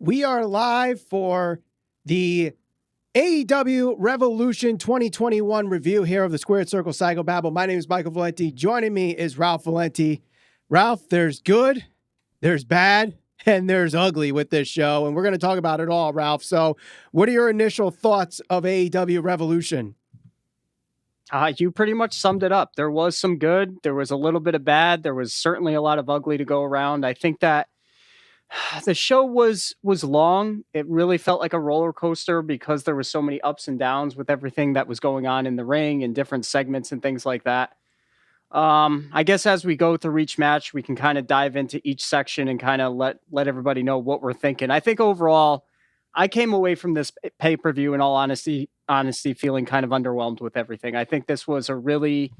We are live for the AEW Revolution 2021 review here of the Squared Circle Psychobabble. My name is Michael Valenti. Joining me is Ralph Valenti. Ralph, there's good, there's bad, and there's ugly with this show, and we're going to talk about it all, Ralph. So what are your initial thoughts of AEW Revolution? You pretty much summed it up. There was some good. There was a little bit of bad. There was certainly a lot of ugly to go around. I think that the show was long. It really felt like a roller coaster because there was so many ups and downs with everything that was going on in the ring and different segments and things like that. I guess as we go through each match, we can kind of dive into each section and kind of let everybody know what we're thinking. I think overall, I came away from this pay-per-view in all honesty feeling kind of underwhelmed with everything. I think this was a really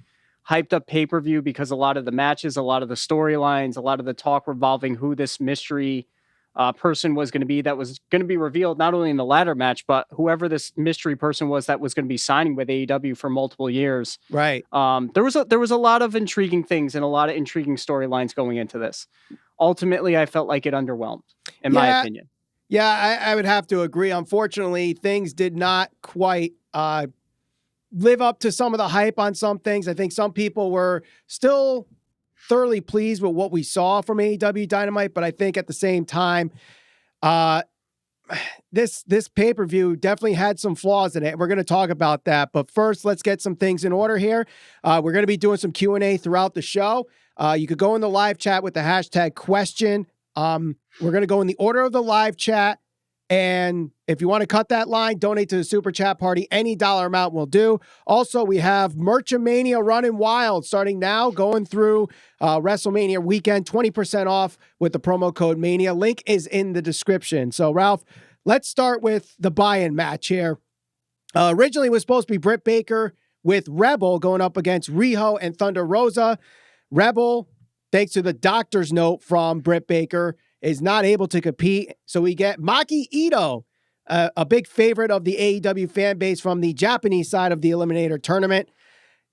hyped up pay-per-view because a lot of the matches, a lot of the storylines, a lot of the talk revolving who this mystery person was going to be that was going to be revealed not only in the ladder match, but whoever this mystery person was that was going to be signing with AEW for multiple years. Right. There was a lot of intriguing things and a lot of intriguing storylines going into this. Ultimately, I felt like it underwhelmed, in my opinion. Yeah, I would have to agree. Unfortunately, things did not quite live up to some of the hype on some things. I think some people were still thoroughly pleased with what we saw from AEW Dynamite, but I think at the same time, this pay-per-view definitely had some flaws in it. We're going to talk about that, but first, let's get some things in order here. We're going to be doing some Q&A throughout the show. You could go in the live chat with the hashtag question. We're going to go in the order of the live chat. And if you want to cut that line, donate to the Super Chat Party. Any dollar amount will do. Also, we have Merchamania running wild starting now, going through WrestleMania weekend, 20% off with the promo code Mania. Link is in the description. So, Ralph, let's start with the buy-in match here. Originally, it was supposed to be Britt Baker with Rebel going up against Riho and Thunder Rosa. Rebel, thanks to the doctor's note from Britt Baker, is not able to compete. So we get Maki Ito, a big favorite of the AEW fan base from the Japanese side of the Eliminator tournament.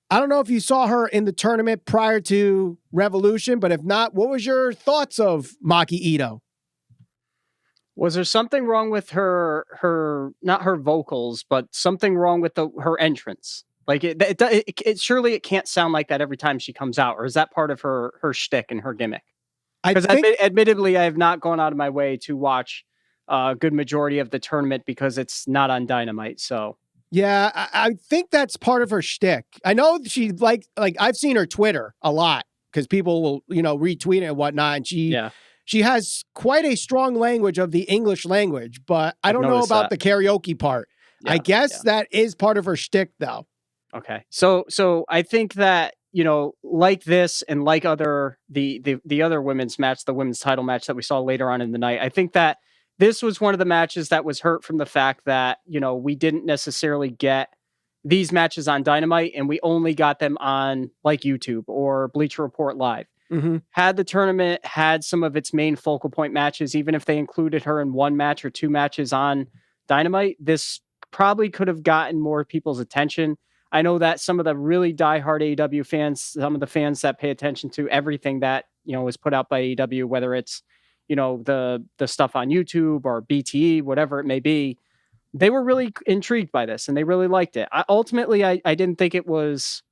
I don't know if you saw her in the tournament prior to Revolution, but if not, what was your thoughts of Maki Ito? Was there something wrong with her not her vocals, but something wrong with her entrance? Like it surely it can't sound like that every time she comes out, or is that part of her shtick and her gimmick? Because admittedly, I have not gone out of my way to watch a good majority of the tournament because it's not on Dynamite. So yeah, I think that's part of her shtick. I know she like I've seen her Twitter a lot because people will retweet it and whatnot, and she has quite a strong language of the English language, but I don't know about the karaoke part. Yeah, I guess that is part of her shtick, though. Okay, so I think that, like this and like the other women's match, the women's title match that we saw later on in the night, I think that this was one of the matches that was hurt from the fact that, we didn't necessarily get these matches on Dynamite and we only got them on like YouTube or Bleacher Report Live. Mm-hmm. Had the tournament had some of its main focal point matches, even if they included her in one match or two matches on Dynamite, this probably could have gotten more people's attention. I know that some of the really diehard AEW fans, some of the fans that pay attention to everything that, is put out by AEW, whether it's, the stuff on YouTube or BTE, whatever it may be, they were really intrigued by this and they really liked it. I didn't think it was,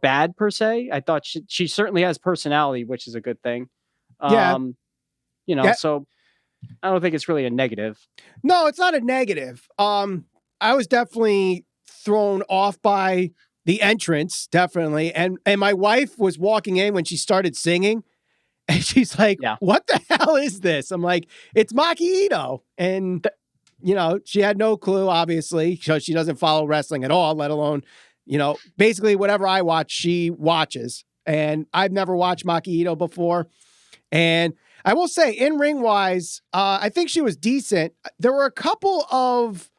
bad per se. I thought she certainly has personality, which is a good thing. So I don't think it's really a negative. No, it's not a negative. I was definitely thrown off by the entrance, definitely. And my wife was walking in when she started singing, and she's like, What the hell is this? I'm like, it's Maki Ito. And, she had no clue, obviously, because she doesn't follow wrestling at all, let alone, basically whatever I watch, she watches. And I've never watched Maki Ito before. And I will say, in ring wise, I think she was decent. There were a couple of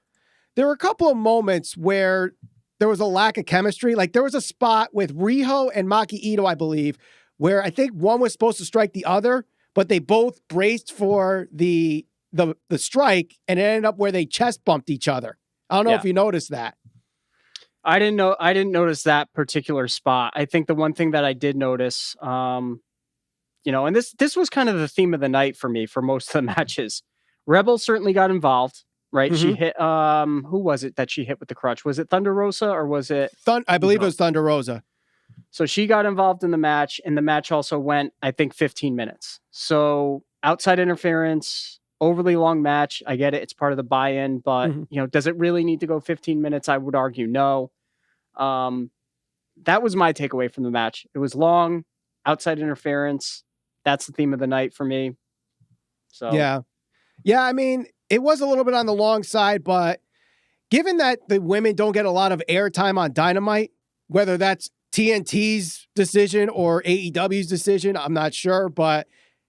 moments where there was a lack of chemistry. Like there was a spot with Riho and Maki Ito, I believe, where I think one was supposed to strike the other, but they both braced for the strike, and it ended up where they chest bumped each other. I don't know if you noticed that. I didn't notice that particular spot. I think the one thing that I did notice, and this was kind of the theme of the night for me for most of the matches. Rebel certainly got involved, right? She Mhm. hit, who was it that she hit with the crutch? Was it Thunder Rosa or was it? I believe it was Thunder Rosa. So she got involved in the match, and the match also went, I think, 15 minutes. So outside interference, overly long match. I get it. It's part of the buy-in, but Mhm. does it really need to go 15 minutes? I would argue no. That was my takeaway from the match. It was long, outside interference. That's the theme of the night for me. So Yeah. I mean, it was a little bit on the long side, but given that the women don't get a lot of airtime on Dynamite, whether that's TNT's decision or AEW's decision, I'm not sure, but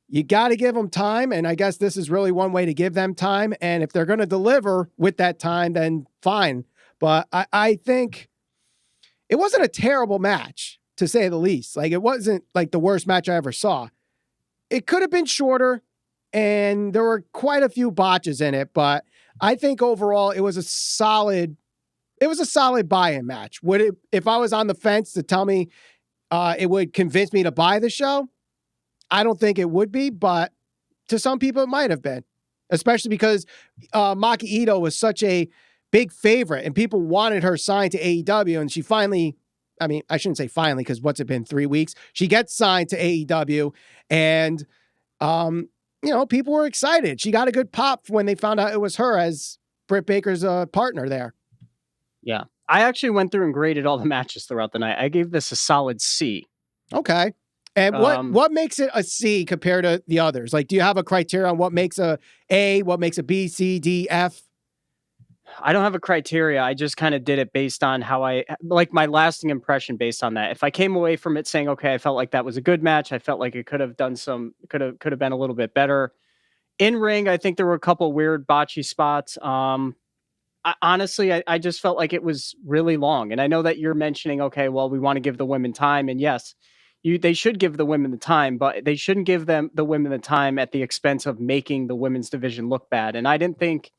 you got to give them time. And I guess this is really one way to give them time. And if they're going to deliver with that time, then fine. But I think it wasn't a terrible match, to say the least. Like, it wasn't like the worst match I ever saw. It could have been shorter, and there were quite a few botches in it, but I think overall it was a solid buy-in match. Would it, if I was on the fence to tell me it would convince me to buy the show? I don't think it would be, but to some people it might have been, especially because Maki Ito was such a big favorite and people wanted her signed to AEW, and she finally, I mean, I shouldn't say finally, because what's it been, 3 weeks? She gets signed to AEW, and people were excited. She got a good pop when they found out it was her as Britt Baker's partner there. Yeah. I actually went through and graded all the matches throughout the night. I gave this a solid C. Okay. And what makes it a C compared to the others? Like, do you have a criteria on what makes a A, what makes a B, C, D, F? I don't have a criteria. I just kind of did it based on how I like my lasting impression based on that. If I came away from it saying, okay, I felt like that was a good match. I felt like it could have been a little bit better. In ring, I think there were a couple weird botchy spots. Honestly, I just felt like it was really long. And I know that you're mentioning, okay, well, we want to give the women time. And yes, they should give the women the time, but they shouldn't give the women the time at the expense of making the women's division look bad. And I didn't think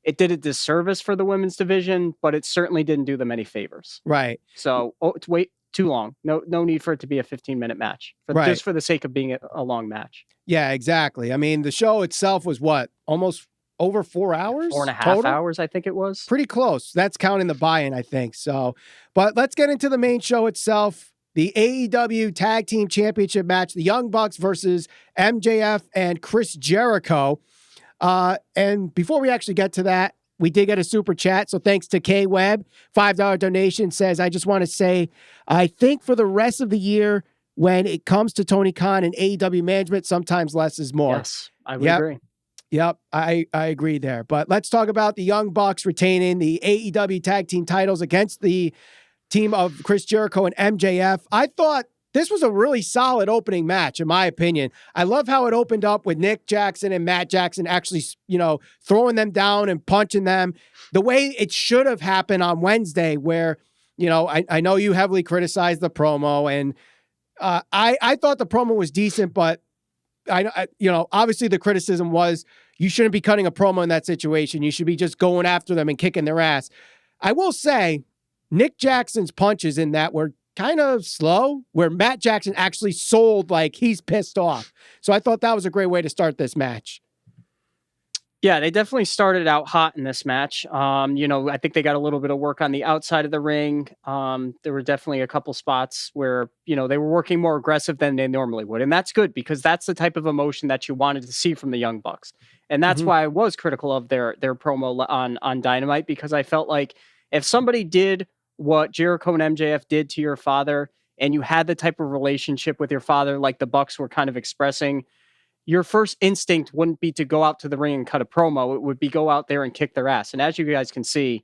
it did a disservice for the women's division, but it certainly didn't do them any favors. Right. So it's way too long. No need for it to be a 15-minute match, just for the sake of being a long match. Yeah, exactly. I mean, the show itself was what? Almost over 4 hours? 4.5 total? hours, I think it was. Pretty close. That's counting the buy-in, I think. So, but let's get into the main show itself. The AEW Tag Team Championship match, the Young Bucks versus MJF and Chris Jericho. And before we actually get to that, we did get a super chat. So thanks to K Webb, $5 donation, says, I just want to say, I think for the rest of the year, when it comes to Tony Khan and AEW management, sometimes less is more. Yes, I would agree. Yep, I agree there. But let's talk about the Young Bucks retaining the AEW tag team titles against the team of Chris Jericho and MJF. I thought this was a really solid opening match, in my opinion. I love how it opened up with Nick Jackson and Matt Jackson actually, throwing them down and punching them the way it should have happened on Wednesday, where, I know you heavily criticized the promo, and I thought the promo was decent, but obviously the criticism was you shouldn't be cutting a promo in that situation. You should be just going after them and kicking their ass. I will say Nick Jackson's punches in that were kind of slow, where Matt Jackson actually sold like he's pissed off. So I thought that was a great way to start this match. Yeah, they definitely started out hot in this match. I think they got a little bit of work on the outside of the ring. There were definitely a couple spots where, they were working more aggressive than they normally would. And that's good, because that's the type of emotion that you wanted to see from the Young Bucks. And that's why I was critical of their promo on Dynamite, because I felt like if somebody did what Jericho and MJF did to your father, and you had the type of relationship with your father like the Bucks were kind of expressing, your first instinct wouldn't be to go out to the ring and cut a promo. It would be go out there and kick their ass. And as you guys can see,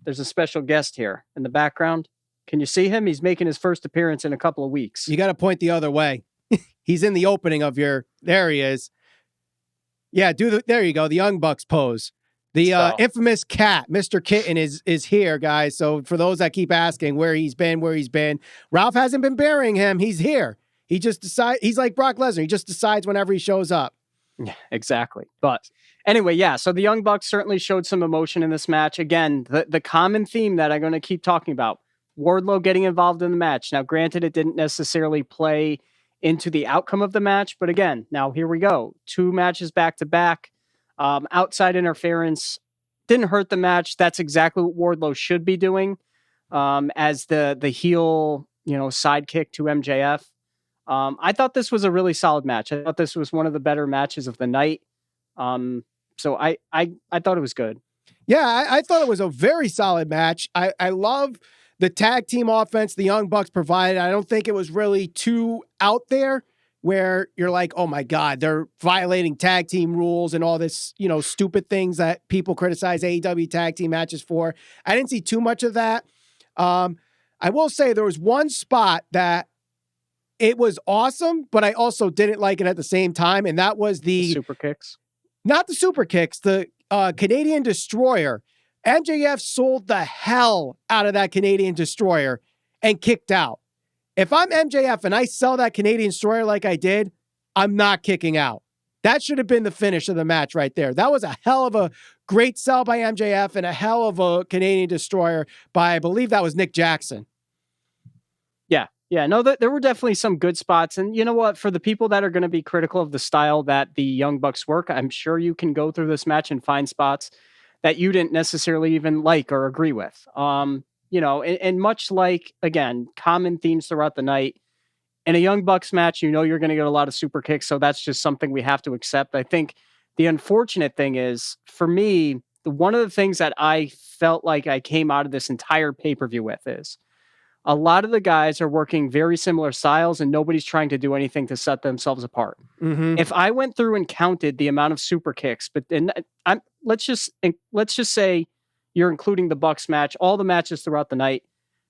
there's a special guest here in the background. Can you see him? He's making his first appearance in a couple of weeks. You got to point the other way. He's in the opening of there he is. Yeah, there you go. The Young Bucks pose. The infamous cat, Mr. Kitten, is here, guys. So for those that keep asking where he's been, Ralph hasn't been burying him. He's here. He just decides, he's like Brock Lesnar. He just decides whenever he shows up. Yeah, exactly. But anyway, yeah, so the Young Bucks certainly showed some emotion in this match. Again, the common theme that I'm going to keep talking about, Wardlow getting involved in the match. Now, granted, it didn't necessarily play into the outcome of the match, but again, now here we go. 2 matches back to back. Outside interference didn't hurt the match. That's exactly what Wardlow should be doing, as the heel, sidekick to MJF. I thought this was a really solid match. I thought this was one of the better matches of the night. So I thought it was good. Yeah, I thought it was a very solid match. I love the tag team offense the Young Bucks provided. I don't think it was really too out there where you're like, oh my God, they're violating tag team rules and all this, stupid things that people criticize AEW tag team matches for. I didn't see too much of that. I will say there was one spot that it was awesome, but I also didn't like it at the same time. And that was the super kicks. Not the super kicks, the Canadian Destroyer. MJF sold the hell out of that Canadian Destroyer and kicked out. If I'm MJF and I sell that Canadian Destroyer like I did, I'm not kicking out. That should have been the finish of the match right there. That was a hell of a great sell by MJF and a hell of a Canadian Destroyer by, I believe that was Nick Jackson. Yeah, no, there were definitely some good spots. And you know what? For the people that are going to be critical of the style that the Young Bucks work, I'm sure you can go through this match and find spots that you didn't necessarily even like or agree with. And much like, again, common themes throughout the night, in a Young Bucks match, you're going to get a lot of super kicks. So that's just something we have to accept. I think the unfortunate thing is, for me, one of the things that I felt like I came out of this entire pay-per-view with is, a lot of the guys are working very similar styles and nobody's trying to do anything to set themselves apart. Mm-hmm. If I went through and counted the amount of super kicks, let's just say you're including the Bucks match, all the matches throughout the night,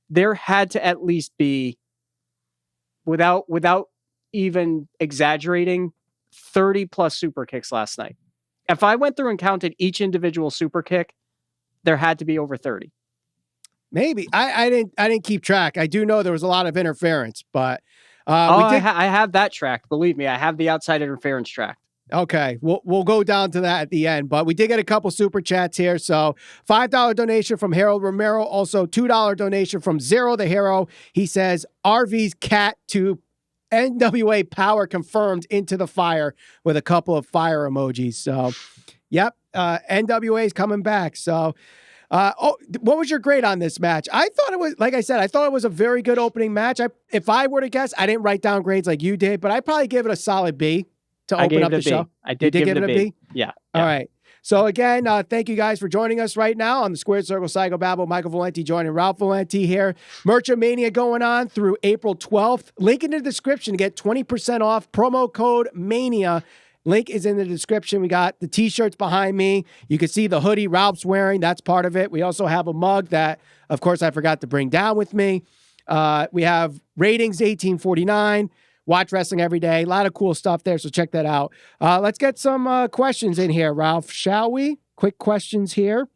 there had to at least be, without even exaggerating, 30 plus super kicks last night. If I went through and counted each individual super kick, there had to be over 30. Maybe I didn't keep track. I do know there was a lot of interference, but I have that tracked. Believe me, I have the outside interference tracked. Okay, we'll go down to that at the end, but we did get a couple super chats here. So $5 donation from Harold Romero, also $2 donation from Zero the Hero. He says RV's cat to NWA Power confirmed into the fire with a couple of fire emojis. So, yep, NWA is coming back. So. What was your grade on this match? I thought it was, like I said, I thought it was a very good opening match. If I were to guess, I didn't write down grades like you did, but I'd probably give it a solid B to open up the show. I did give it a B. Yeah. All right. So again, thank you guys for joining us right now on the Squared Circle Psychobabble. Michael Valenti joining Ralph Valenti here. Merchamania going on through April 12th. Link in the description to get 20% off. Promo code MANIA. Link is in the description. We got the t-shirts behind me. You can see the hoodie Ralph's wearing. That's part of it. We also have a mug that, of course, I forgot to bring down with me. We have ratings 1849. Watch wrestling every day. A lot of cool stuff there, so check that out. Let's get some questions in here, Ralph, shall we? Quick questions here.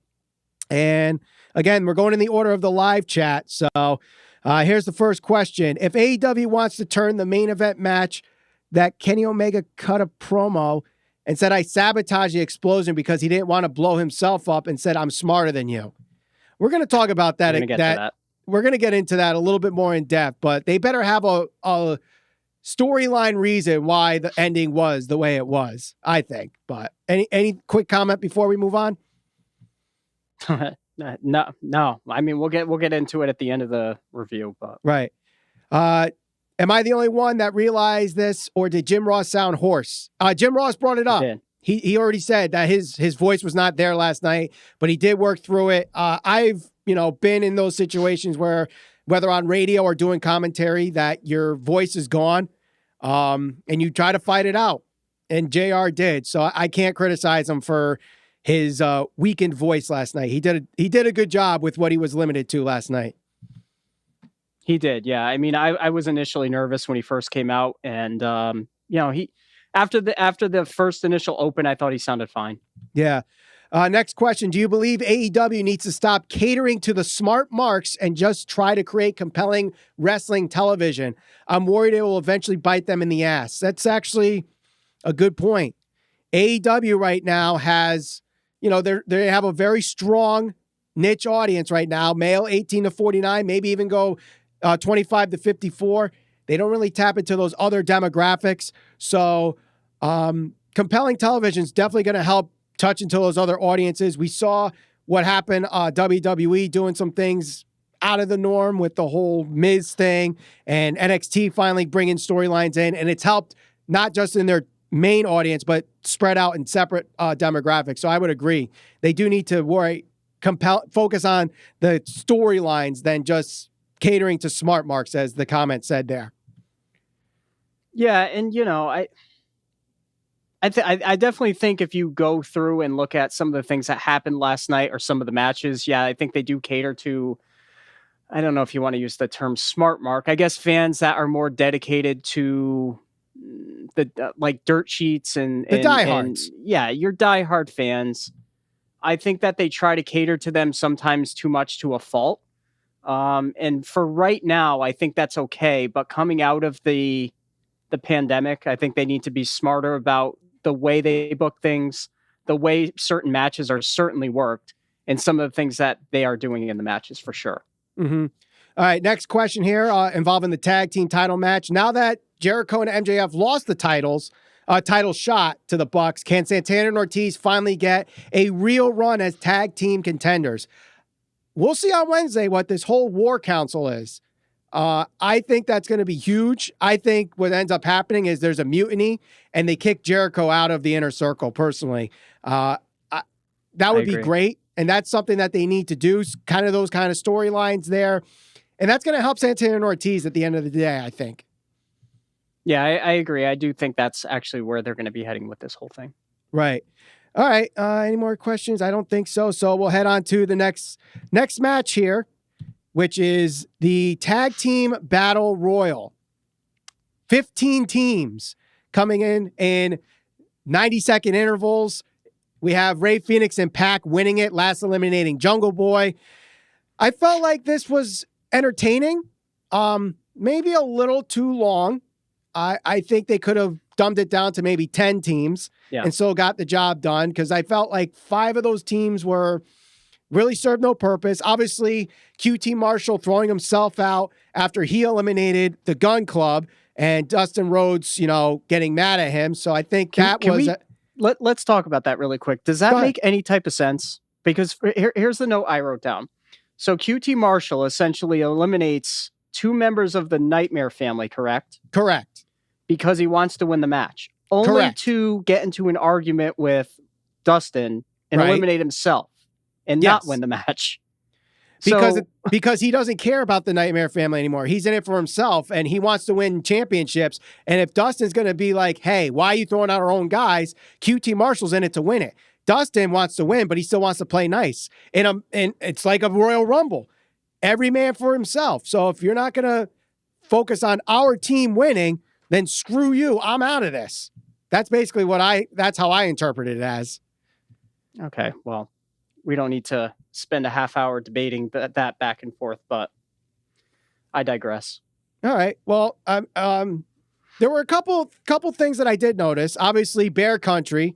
And again, we're going in the order of the live chat. So here's the first question. If AEW wants to turn the main event match that Kenny Omega cut a promo and said, I sabotaged the explosion because he didn't want to blow himself up and said, I'm smarter than you. We're going to talk about that. We're going to get into that a little bit more in depth, but they better have a storyline reason why the ending was the way it was, I think. But any quick comment before we move on? No. I mean, we'll get into it at the end of the review, but right. Am I the only one that realized this, or did Jim Ross sound hoarse? Jim Ross brought it up. He already said that his voice was not there last night, but he did work through it. I've been in those situations where, whether on radio or doing commentary, that your voice is gone, and you try to fight it out. And JR did, so I can't criticize him for his weakened voice last night. He did a good job with what he was limited to last night. He did, yeah. I mean, I was initially nervous when he first came out, and he after the first initial open, I thought he sounded fine. Yeah. Next question: do you believe AEW needs to stop catering to the smart marks and just try to create compelling wrestling television? I'm worried it will eventually bite them in the ass. That's actually a good point. AEW right now has, they have a very strong niche audience right now, male 18 to 49, maybe even go 25 to 54. They don't really tap into those other demographics. So compelling television is definitely going to help touch into those other audiences. We saw what happened, WWE doing some things out of the norm with the whole Miz thing, and NXT finally bringing storylines in, and it's helped not just in their main audience, but spread out in separate demographics. So I would agree. They do need to focus on the storylines than just catering to smart marks, as the comment said there. Yeah, and I definitely think if you go through and look at some of the things that happened last night or some of the matches, yeah, I think they do cater to, I don't know if you want to use the term smart mark, I guess fans that are more dedicated to the like dirt sheets and diehards. Yeah, your diehard fans. I think that they try to cater to them sometimes too much to a fault. And for right now, I think that's okay. But coming out of the pandemic, I think they need to be smarter about the way they book things, the way certain matches are certainly worked, and some of the things that they are doing in the matches for sure. Mm-hmm. All right, next question here involving the tag team title match. Now that Jericho and MJF lost the title shot to the Bucks, can Santana and Ortiz finally get a real run as tag team contenders? We'll see on Wednesday what this whole war council is. I think that's going to be huge. I think what ends up happening is there's a mutiny and they kick Jericho out of the Inner Circle, personally. That would be great. And that's something that they need to do, kind of those kind of storylines there. And that's going to help Santana and Ortiz at the end of the day, I think. Yeah, I agree. I do think that's actually where they're going to be heading with this whole thing. Right. All right. Any more questions? I don't think so. So we'll head on to the next match here, which is the Tag Team Battle Royal. 15 teams coming in 90-second intervals. We have Rey Fenix and Pac winning it, last eliminating Jungle Boy. I felt like this was entertaining, maybe a little too long. I think they could have dumbed it down to maybe 10 teams and still got the job done, because I felt like 5 of those teams really served no purpose. Obviously, QT Marshall throwing himself out after he eliminated the Gun Club, and Dustin Rhodes, getting mad at him. So I think let's talk about that really quick. Does that make any type of sense? Because here's the note I wrote down. So QT Marshall essentially eliminates 2 members of the Nightmare family, correct? Correct. Because he wants to win the match. Only to get into an argument with Dustin and eliminate himself and not win the match. Because he doesn't care about the Nightmare family anymore. He's in it for himself, and he wants to win championships. And if Dustin's going to be like, hey, why are you throwing out our own guys? QT Marshall's in it to win it. Dustin wants to win, but he still wants to play nice. And it's like a Royal Rumble. Every man for himself. So if you're not going to focus on our team winning, then screw you. I'm out of this. That's basically that's how I interpret it as. Okay, well, we don't need to spend a half hour debating that back and forth, but I digress. All right. Well, there were a couple things that I did notice. Obviously, Bear Country,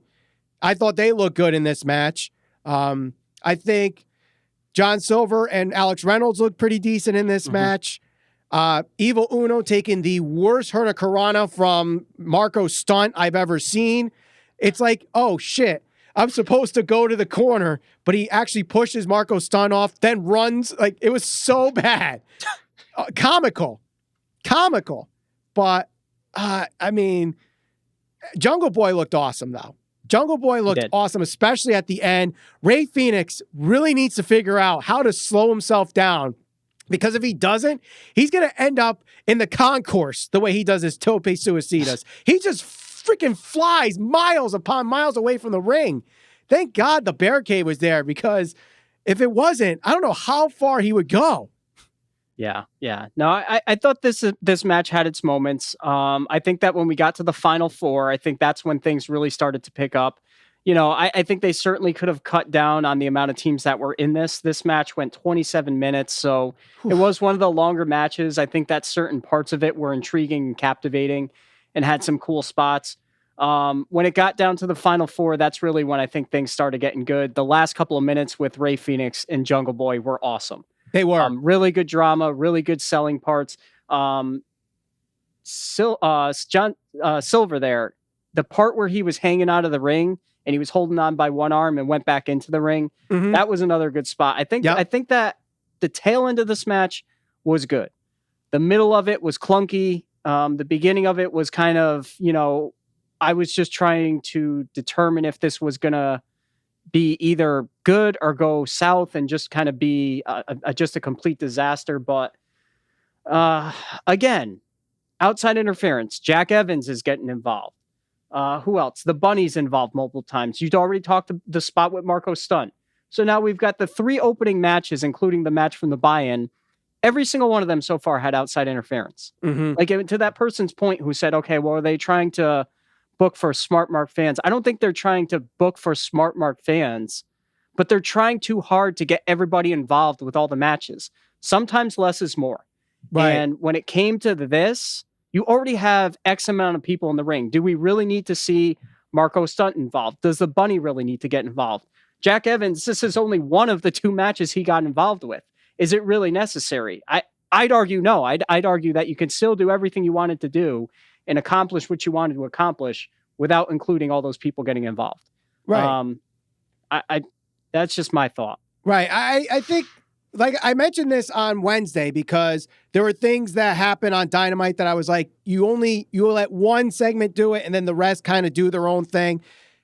I thought they looked good in this match. I think John Silver and Alex Reynolds looked pretty decent in this match. Evil Uno taking the worst Hurricanrana from Marco Stunt I've ever seen. It's like, oh shit, I'm supposed to go to the corner, but he actually pushes Marco Stunt off, then runs. Like, it was so bad. Comical. But, I mean, Jungle Boy looked awesome, though. Jungle Boy looked awesome, especially at the end. Rey Fenix really needs to figure out how to slow himself down, because if he doesn't, he's going to end up in the concourse the way he does his tope suicidas. He just freaking flies miles upon miles away from the ring. Thank God the barricade was there, because if it wasn't, I don't know how far he would go. Yeah. No, I thought this match had its moments. I think that when we got to the final 4, I think that's when things really started to pick up. I think they certainly could have cut down on the amount of teams that were in this. This match went 27 minutes, so it was one of the longer matches. I think that certain parts of it were intriguing and captivating and had some cool spots. When it got down to the final 4, that's really when I think things started getting good. The last couple of minutes with Rey Fenix and Jungle Boy were awesome. They were really good drama, really good selling parts. John Silver there, the part where he was hanging out of the ring and he was holding on by one arm and went back into the ring. Mhm. That was another good spot. I think that the tail end of this match was good. The middle of it was clunky. The beginning of it was kind of, I was just trying to determine if this was going to be either good or go south and just kind of be just a complete disaster. But again, outside interference, Jack Evans is getting involved. Who else? The Bunny's involved multiple times. You'd already talked the spot with Marco Stunt. So now we've got the 3 opening matches, including the match from the buy-in. Every single one of them so far had outside interference. Mm-hmm. Like, to that person's point who said, okay, well, are they trying to book for Smart Mark fans? I don't think they're trying to book for Smart Mark fans, but they're trying too hard to get everybody involved with all the matches. Sometimes less is more. Right. And when it came to this, you already have X amount of people in the ring. Do we really need to see Marco Stunt involved? Does the Bunny really need to get involved? Jack Evans, this is only one of the 2 matches he got involved with. Is it really necessary? I'd argue no. I'd argue that you can still do everything you wanted to do and accomplish what you wanted to accomplish without including all those people getting involved. Right. That's just my thought. Right. I think, like, I mentioned this on Wednesday because there were things that happened on Dynamite that I was like, you let one segment do it and then the rest kind of do their own thing.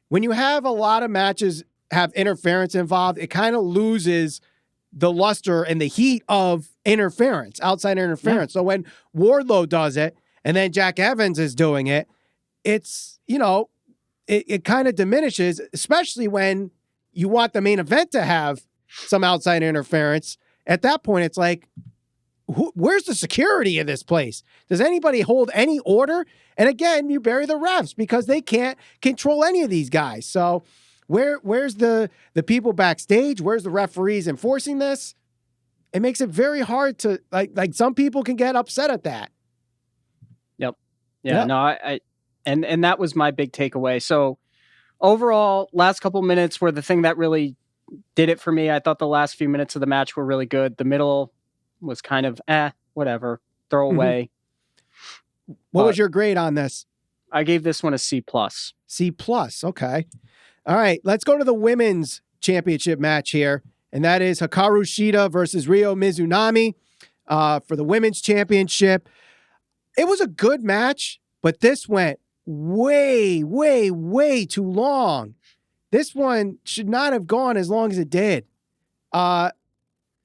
When you have a lot of matches have interference involved, it kind of loses the luster and the heat of interference, outside interference. Yeah. So when Wardlow does it and then Jack Evans is doing it, it's, it kind of diminishes, especially when you want the main event to have some outside interference. At that point, it's like, where's the security in this place? Does anybody hold any order? And again, you bury the refs because they can't control any of these guys. So where's the people backstage? Where's the referees enforcing this? It makes it very hard to, like some people can get upset at that. Yep. Yeah. Yep. No, and that was my big takeaway. So overall, last couple minutes were the thing that really did it for me. I thought the last few minutes of the match were really good. The middle was kind of whatever, throw away. What was your grade on this? I gave this one a C+. C+. Okay. All right, let's go to the women's championship match here, and that is Hikaru Shida versus Ryo Mizunami for the women's championship. It was a good match, but this went way, way, way too long. This one should not have gone as long as it did. There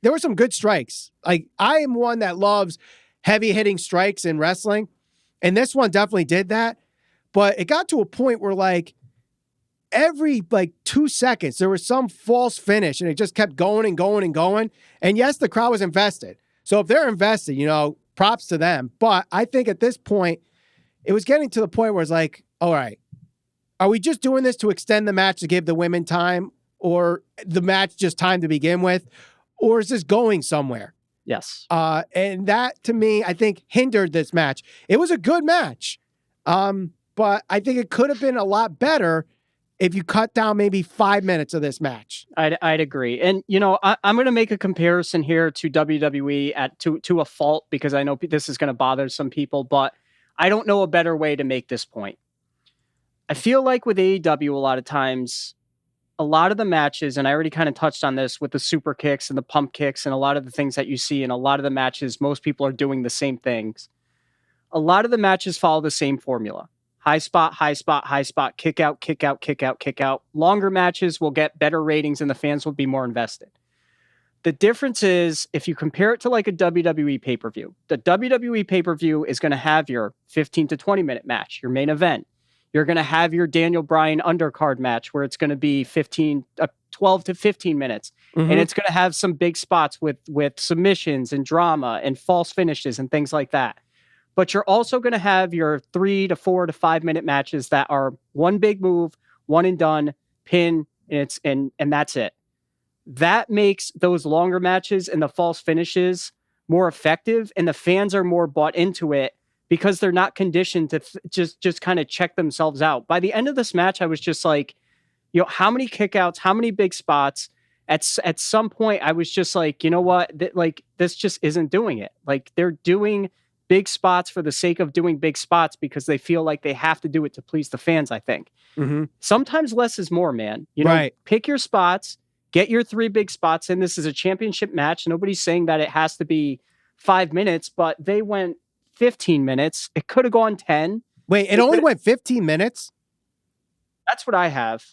were some good strikes. Like, I am one that loves heavy-hitting strikes in wrestling, and this one definitely did that. But it got to a point where, like, every 2 seconds, there was some false finish and it just kept going and going and going. And yes, the crowd was invested. So if they're invested, props to them. But I think at this point, it was getting to the point where it's like, all right, are we just doing this to extend the match to give the women time, or the match just time to begin with? Or is this going somewhere? Yes. And that, to me, I think hindered this match. It was a good match. But I think it could have been a lot better if you cut down maybe 5 minutes of this match. I'd agree. And, I'm going to make a comparison here to WWE to a fault, because I know this is going to bother some people, but I don't know a better way to make this point. I feel like with AEW, a lot of times, a lot of the matches, and I already kind of touched on this with the super kicks and the pump kicks and a lot of the things that you see in a lot of the matches, most people are doing the same things. A lot of the matches follow the same formula. High spot, high spot, high spot, kick out, kick out, kick out, kick out. Longer matches will get better ratings and the fans will be more invested. The difference is, if you compare it to like a WWE pay-per-view, the WWE pay-per-view is going to have your 15 to 20 minute match, your main event. You're going to have your Daniel Bryan undercard match where it's going to be 12 to 15 minutes. Mm-hmm. And it's going to have some big spots with submissions and drama and false finishes and things like that. But you're also going to have your 3 to 4 to 5 minute matches that are one big move, one and done, pin, and that's it. That makes those longer matches and the false finishes more effective, and the fans are more bought into it because they're not conditioned to just kind of check themselves out. By the end of this match, I was just like, how many kickouts, how many big spots? At some point, I was just like, you know what? This just isn't doing it. Like, they're doing big spots for the sake of doing big spots because they feel like they have to do it to please the fans, I think. Mm-hmm. Sometimes less is more, man. You know, Right. Pick your spots, get your 3 big spots in. This is a championship match. Nobody's saying that it has to be 5 minutes, but they went 15 minutes. It could have gone 10. Wait, it only went 15 minutes? That's what I have.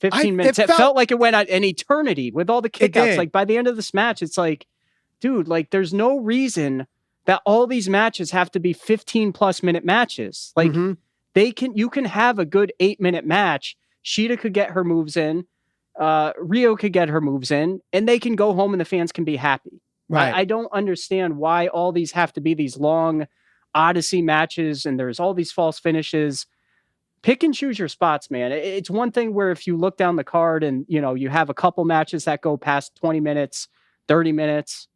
15 minutes. It felt like it went an eternity with all the kickouts. Like by the end of this match, it's like, dude, like there's no reason that all these matches have to be 15 plus minute matches. Like you can have a good 8-minute match. Sheeta could get her moves in. Rio could get her moves in, and they can go home and the fans can be happy. Right. I don't understand why all these have to be these long Odyssey matches and there's all these false finishes. Pick and choose your spots, man. It's one thing where if you look down the card and, you know, you have a couple matches that go past 20 minutes, 30 minutes,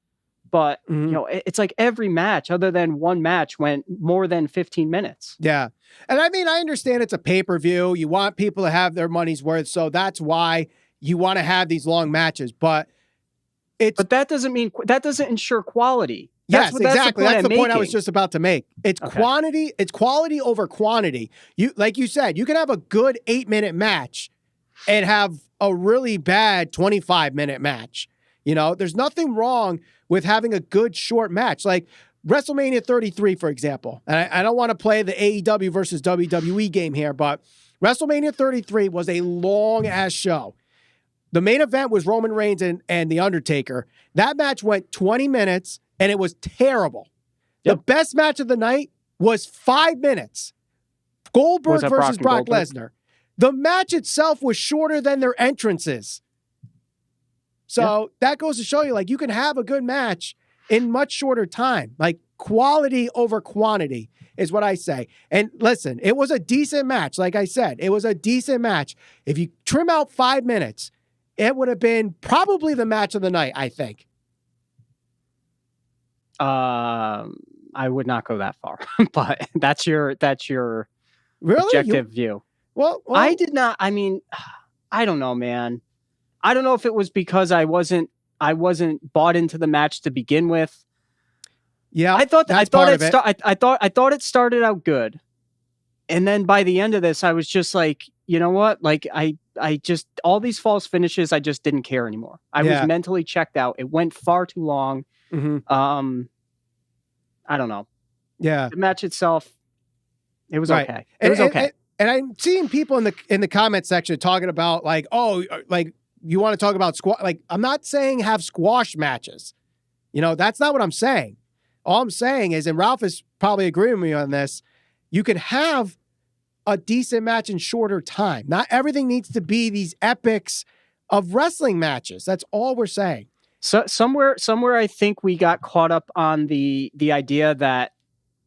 but, you know, it's like every match other than one match went more than 15 minutes. Yeah. And I mean, I understand it's a pay-per-view. You want people to have their money's worth. So that's why you want to have these long matches, but that doesn't ensure quality. Yes, exactly. That's the point I was just about to make. It's quantity. It's quality over quantity. Like you said, you can have a good 8-minute match and have a really bad 25-minute match. You know, there's nothing wrong with having a good short match. Like WrestleMania 33, for example. And I don't want to play the AEW versus WWE game here, but WrestleMania 33 was a long-ass show. The main event was Roman Reigns and The Undertaker. That match went 20 minutes, and it was terrible. Yep. The best match of the night was 5 minutes. Goldberg versus Brock Lesnar. The match itself was shorter than their entrances. So that goes to show you, like, you can have a good match in much shorter time. Like, quality over quantity is what I say. And listen, it was a decent match. Like I said, it was a decent match. If you trim out 5 minutes, it would have been probably the match of the night, I think. I would not go that far, but that's your really? objective view. Well, I did not. I mean, I don't know, man. I don't know if it was because I wasn't bought into the match to begin with. Yeah, I thought it started out good, and then by the end of this, I was just like, you know what? Like I just all these false finishes, I just didn't care anymore. I was mentally checked out. It went far too long. I don't know. Yeah, the match itself, it was okay. It was okay. And I'm seeing people in the comment section talking about like, oh, like you want to talk about squash? Like, I'm not saying have squash matches. You know, that's not what I'm saying. All I'm saying is, and Ralph is probably agreeing with me on this, you can have a decent match in shorter time. Not everything needs to be these epics of wrestling matches. That's all we're saying. So somewhere I think we got caught up on the idea that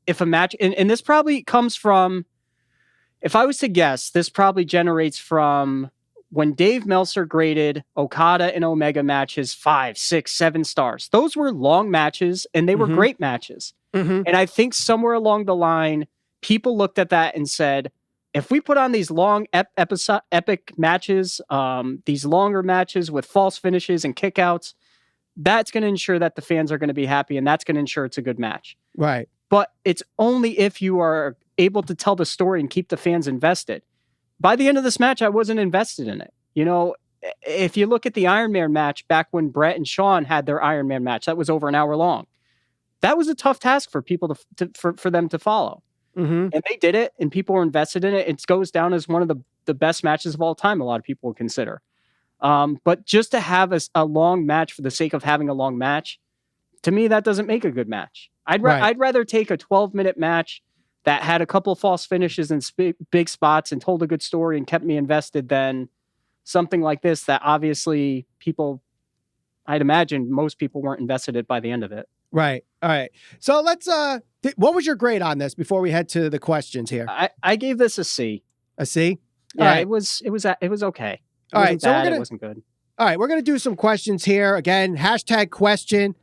if a match, and this probably comes from, if I was to guess, this probably generates from when Dave Meltzer graded Okada and Omega matches 5, 6, 7 stars. Those were long matches and they were great matches. And I think somewhere along the line, people looked at that and said, if we put on these long epic matches, these longer matches with false finishes and kickouts, that's going to ensure that the fans are going to be happy and that's going to ensure it's a good match. Right. But it's only if you are able to tell the story and keep the fans invested. By the end of this match, I wasn't invested in it. You know, if you look at the Iron Man match back when Brett and Shawn had their Iron Man match, that was over an hour long. That was a tough task for people for them to follow. And they did it, and people were invested in it. It goes down as one of the best matches of all time, a lot of people would consider. But just to have a long match for the sake of having a long match, to me, that doesn't make a good match. I'd rather take a 12-minute match that had a couple of false finishes and big spots and told a good story and kept me invested than something like this that obviously I'd imagine most people weren't invested in by the end of it. Right. All right. So let's, what was your grade on this before we head to the questions here? I gave this a C. A C? Yeah, right. It was okay. All right. So it wasn't good. All right. We're going to do some questions here. Again, hashtag question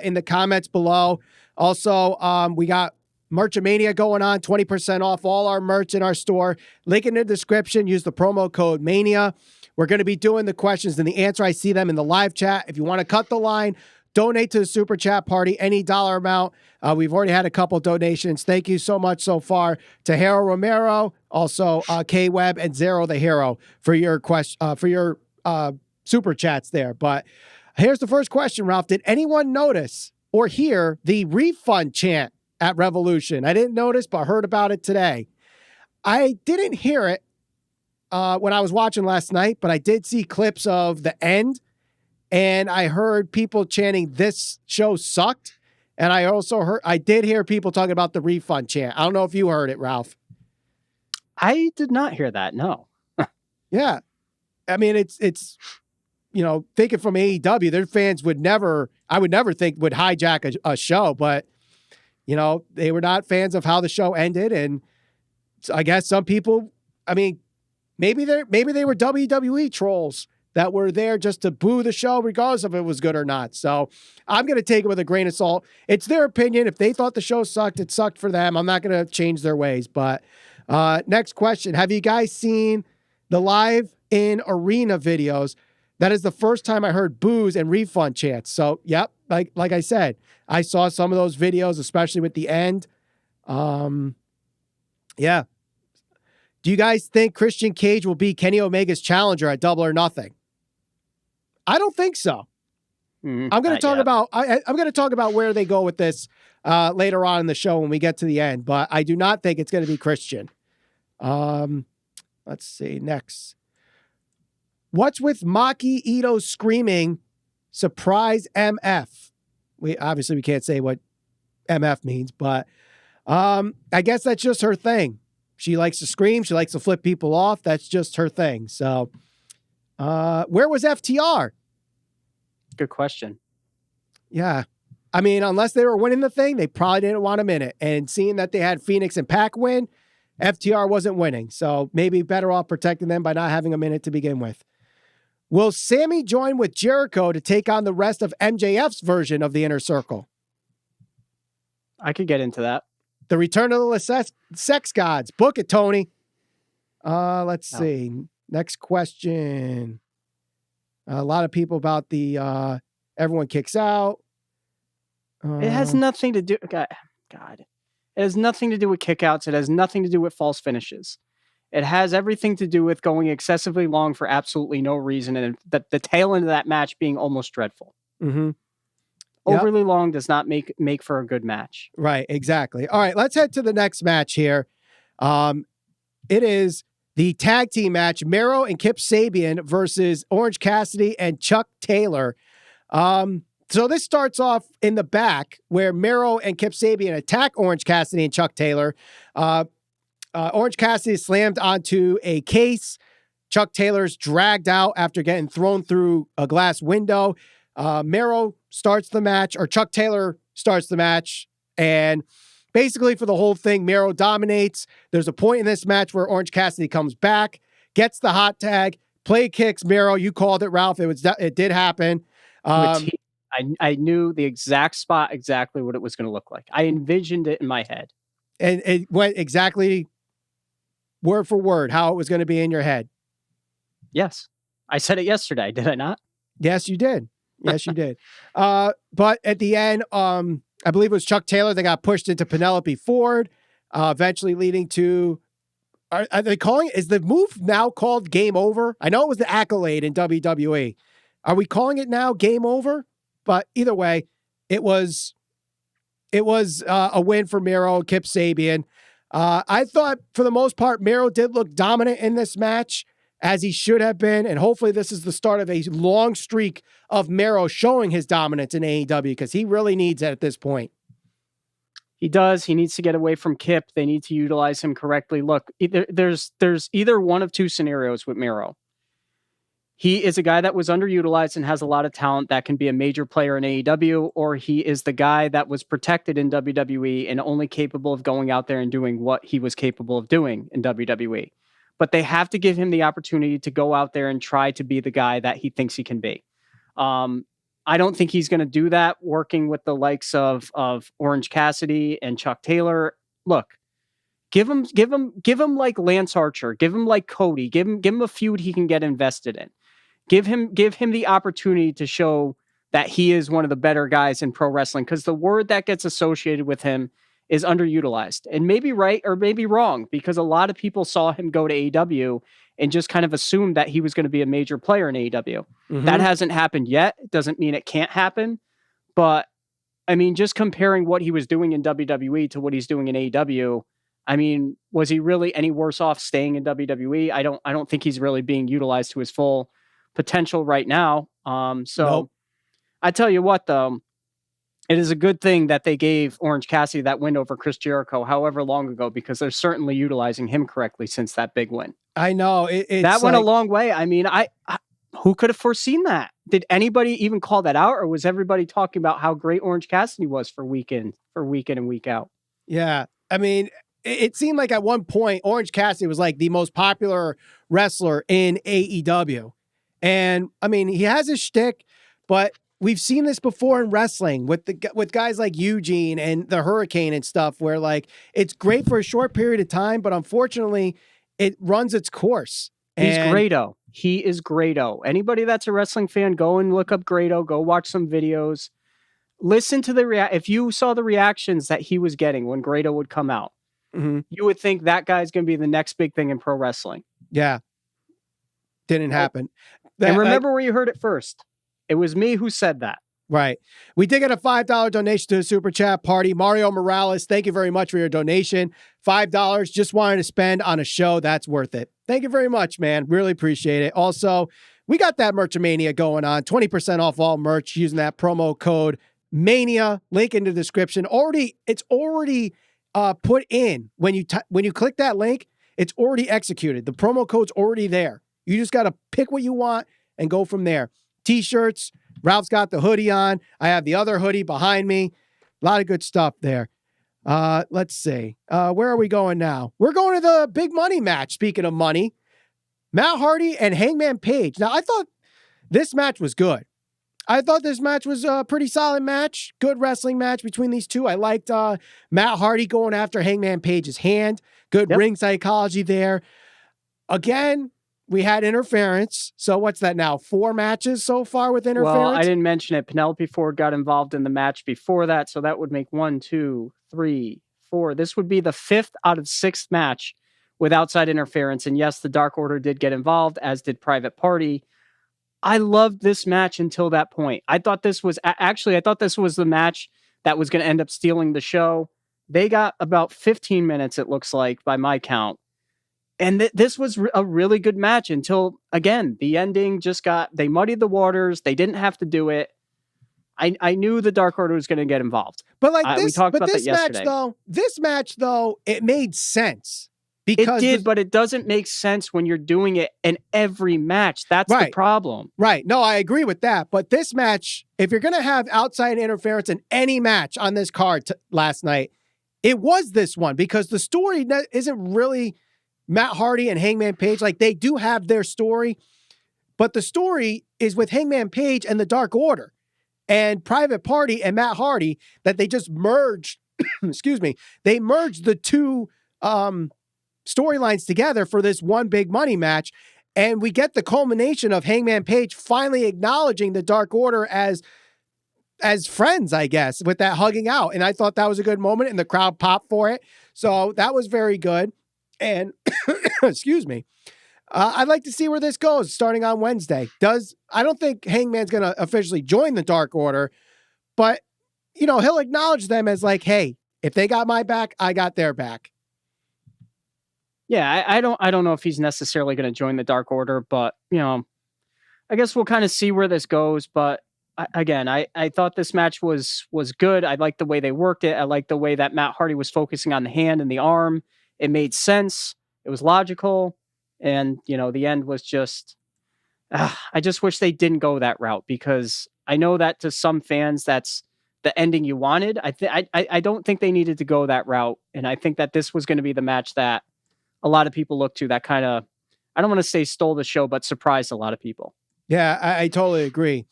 in the comments below. Also, we got Merchamania going on, 20% off all our merch in our store. Link in the description. Use the promo code MANIA. We're going to be doing the questions and the answer. I see them in the live chat. If you want to cut the line, donate to the Super Chat Party, any dollar amount. We've already had a couple donations. Thank you so much so far to Hero Romero, also K Webb and Zero the Hero for your Super Chats there. But here's the first question, Ralph. Did anyone notice or hear the refund chant at Revolution? I didn't notice, but heard about it today. I didn't hear it when I was watching last night, but I did see clips of the end, and I heard people chanting, "This show sucked." And I did hear people talking about the refund chant. I don't know if you heard it, Ralph. I did not hear that. No. Yeah. I mean, it's, thinking from AEW, their fans would never think would hijack a show, but they were not fans of how the show ended. And I guess some people, maybe they were WWE trolls that were there just to boo the show, regardless of if it was good or not. So I'm going to take it with a grain of salt. It's their opinion. If they thought the show sucked, it sucked for them. I'm not going to change their ways. But next question. Have you guys seen the live in arena videos? That is the first time I heard boos and refund chants. So, yep, like I said, I saw some of those videos, especially with the end. Yeah. Do you guys think Christian Cage will be Kenny Omega's challenger at Double or Nothing? I don't think so. I'm going to talk about I'm going to talk about where they go with this later on in the show when we get to the end, but I do not think it's going to be Christian. Let's see next. What's with Maki Ito screaming surprise MF? We can't say what MF means, but I guess that's just her thing. She likes to scream. She likes to flip people off. That's just her thing. So where was FTR? Good question. Yeah. Unless they were winning the thing, they probably didn't want him in it. And seeing that they had Phoenix and Pac win, FTR wasn't winning. So maybe better off protecting them by not having them in it to begin with. Will Sammy join with Jericho to take on the rest of MJF's version of the Inner Circle? I could get into that. The return of the sex gods. Book it, Tony. Let's see. Next question. A lot of people about the everyone kicks out. It has nothing to do. God. It has nothing to do with kickouts. It has nothing to do with false finishes. It has everything to do with going excessively long for absolutely no reason, and the tail end of that match being almost dreadful. Mm-hmm. Overly long does not make for a good match. Right, exactly. All right, let's head to the next match here. It is the tag team match, Miro and Kip Sabian versus Orange Cassidy and Chuck Taylor. So this starts off in the back where Miro and Kip Sabian attack Orange Cassidy and Chuck Taylor. Orange Cassidy is slammed onto a case. Chuck Taylor's dragged out after getting thrown through a glass window. Miro starts the match, or Chuck Taylor starts the match, and basically for the whole thing, Miro dominates. There's a point in this match where Orange Cassidy comes back, gets the hot tag, play kicks Miro. You called it, Ralph. It did happen. I knew the exact spot, exactly what it was going to look like. I envisioned it in my head. And it went exactly word for word how it was going to be in your head. Yes. I said it yesterday, did I not? Yes, you did. Yes, you did. But at the end, I believe it was Chuck Taylor that got pushed into Penelope Ford, eventually leading to, are they calling, is the move now called Game Over? I know it was the Accolade in WWE. Are we calling it now Game Over? But either way, it was a win for Miro, Kip Sabian. I thought for the most part, Miro did look dominant in this match, as he should have been. And hopefully this is the start of a long streak of Miro showing his dominance in AEW, because he really needs it at this point. He does. He needs to get away from Kip. They need to utilize him correctly. Look, there's either one of two scenarios with Miro. He is a guy that was underutilized and has a lot of talent that can be a major player in AEW, or he is the guy that was protected in WWE and only capable of going out there and doing what he was capable of doing in WWE. But they have to give him the opportunity to go out there and try to be the guy that he thinks he can be. I don't think he's going to do that working with the likes of Orange Cassidy and Chuck Taylor. Look, give him like Lance Archer, give him like Cody, give him a feud he can get invested in. Give him the opportunity to show that he is one of the better guys in pro wrestling, because the word that gets associated with him is underutilized, and maybe right or maybe wrong, because a lot of people saw him go to AEW and just kind of assumed that he was going to be a major player in AEW. That hasn't happened yet. It doesn't mean it can't happen, but I mean, just comparing what he was doing in WWE to what he's doing in AEW, I mean, was he really any worse off staying in WWE? I don't think he's really being utilized to his full potential right now. Nope. I tell you what, though, it is a good thing that they gave Orange Cassidy that win over Chris Jericho, however long ago, because they're certainly utilizing him correctly since that big win. I know That went a long way. I mean, I who could have foreseen that? Did anybody even call that out, or was everybody talking about how great Orange Cassidy was for week in and week out? Yeah, I mean, it seemed like at one point Orange Cassidy was like the most popular wrestler in AEW, and I mean, he has his shtick, but we've seen this before in wrestling with guys like Eugene and the Hurricane and stuff, where like it's great for a short period of time, but unfortunately, it runs its course. He's Grado. He is Grado. Anybody that's a wrestling fan, go and look up Grado. Go watch some videos. Listen to if you saw the reactions that he was getting when Grado would come out, you would think that guy's going to be the next big thing in pro wrestling. Yeah. Didn't happen. And remember where you heard it first. It was me who said that. Right. We did get a $5 donation to the Super Chat Party. Mario Morales, thank you very much for your donation. $5, just wanted to spend on a show. That's worth it. Thank you very much, man. Really appreciate it. Also, we got that Merchamania going on. 20% off all merch using that promo code MANIA. Link in the description. It's already put in. When you click that link, it's already executed. The promo code's already there. You just got to pick what you want and go from there. T-shirts. Ralph's got the hoodie on. I have the other hoodie behind me. A lot of good stuff there. Let's see. Where are we going now? We're going to the big money match. Speaking of money, Matt Hardy and Hangman Page. Now, I thought this match was good. I thought this match was a pretty solid match. Good wrestling match between these two. I liked Matt Hardy going after Hangman Page's hand. Good ring psychology there. Again, we had interference. So what's that now? 4 matches so far with interference? Well, I didn't mention it. Penelope Ford got involved in the match before that. So that would make 1, 2, 3, 4. This would be the 5th out of 6th match with outside interference. And yes, the Dark Order did get involved, as did Private Party. I loved this match until that point. I thought this was the match that was going to end up stealing the show. They got about 15 minutes, it looks like, by my count. And this was a really good match until, again, the ending they muddied the waters. They didn't have to do it. I knew the Dark Order was going to get involved. But like we talked about that yesterday. This match, though, it made sense. Because it did, but it doesn't make sense when you're doing it in every match. That's the problem. Right. No, I agree with that. But this match, if you're going to have outside interference in any match on this card last night, it was this one, because the story isn't really Matt Hardy and Hangman Page. Like, they do have their story, but the story is with Hangman Page and the Dark Order and Private Party and Matt Hardy, that they just merged. Excuse me. They merged the two storylines together for this one big money match. And we get the culmination of Hangman Page finally acknowledging the Dark Order as friends, I guess, with that hugging out. And I thought that was a good moment, and the crowd popped for it. So that was very good. And excuse me, I'd like to see where this goes starting on Wednesday. I don't think Hangman's going to officially join the Dark Order, but he'll acknowledge them as like, hey, if they got my back, I got their back. Yeah, I don't know if he's necessarily going to join the Dark Order, but I guess we'll kind of see where this goes. But I thought this match was good. I liked the way they worked it. I liked the way that Matt Hardy was focusing on the hand and the arm. It made sense. It was logical, and the end was just. I just wish they didn't go that route, because I know that to some fans that's the ending you wanted. I don't think they needed to go that route, and I think that this was going to be the match that a lot of people look to, that kind of, I don't want to say stole the show, but surprised a lot of people. Yeah, I totally agree.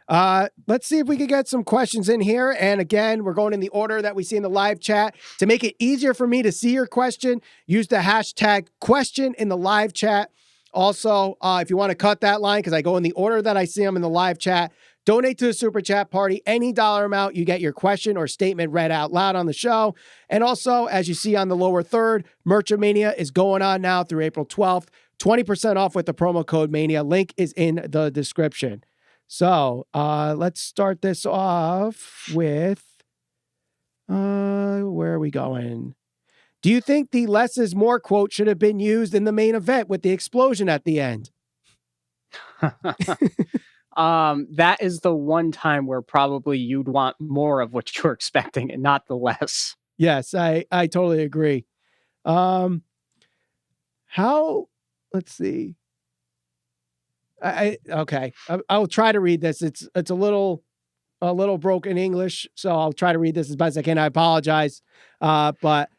Let's see if we can get some questions in here. And again, we're going in the order that we see in the live chat. To make it easier for me to see your question, use the hashtag question in the live chat. Also, if you want to cut that line, because I go in the order that I see them in the live chat, Donate to the Super Chat Party. Any dollar amount, you get your question or statement read out loud on the show. And also, as you see on the lower third, Merchamania is going on now through April 12th. 20% off with the promo code Mania. Link is in the description. So let's start this off with, where are we going? Do you think the less is more quote should have been used in the main event with the explosion at the end? That is the one time where probably you'd want more of what you're expecting and not the less. Yes, I totally agree. Let's see. Okay. I'll try to read this. It's a little broken English, so I'll try to read this as best I can. I apologize. But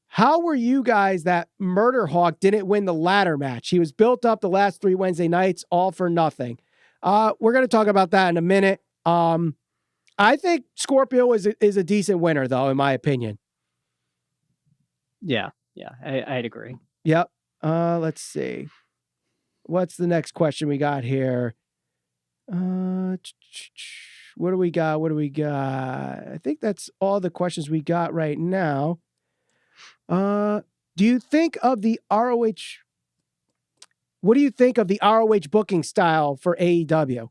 how were you guys that Murder Hawk didn't win the ladder match? He was built up the last 3 Wednesday nights, all for nothing. We're going to talk about that in a minute. I think Scorpio is a decent winner, though, in my opinion. Yeah, I'd agree. Yep. Let's see. What's the next question we got here? What do we got? I think that's all the questions we got right now. Do you think of the ROH? What do you think of the ROH booking style for AEW?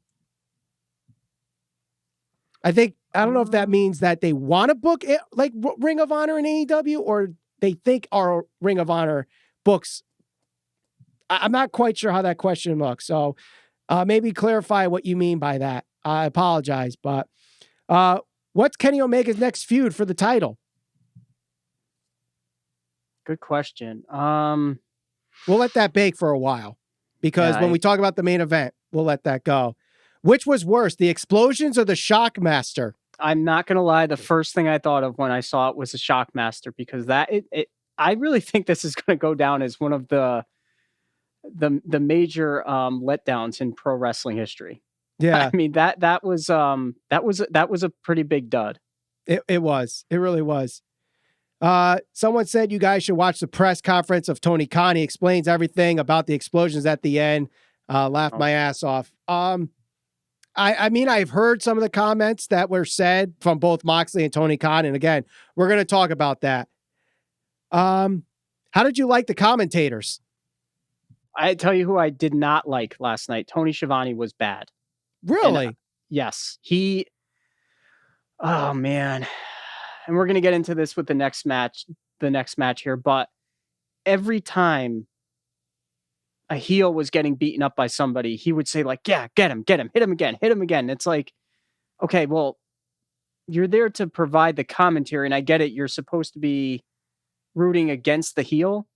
I don't know if that means that they want to book it like Ring of Honor and AEW, or they think our Ring of Honor books. I'm not quite sure how that question looks. So maybe clarify what you mean by that. I apologize, but what's Kenny Omega's next feud for the title? Good question. We'll let that bake for a while because when we talk about the main event, we'll let that go. Which was worse, the explosions or the Shockmaster? I'm not going to lie. The first thing I thought of when I saw it was the Shockmaster, because I really think this is going to go down as one of the major letdowns in pro wrestling history. Yeah. I mean, that was a pretty big dud. It was. It really was. Someone said you guys should watch the press conference of Tony Khan. He explains everything about the explosions at the end. Laughed my ass off. I mean, I've heard some of the comments that were said from both Moxley and Tony Khan. And again, we're going to talk about that. How did you like the commentators? I tell you who I did not like last night. Tony Schiavone was bad. Really? Yes. Oh man. And we're going to get into this with the next match here, but every time a heel was getting beaten up by somebody, he would say like, yeah, get him, hit him again. It's like, okay, well, you're there to provide the commentary, and I get it. You're supposed to be rooting against the heel.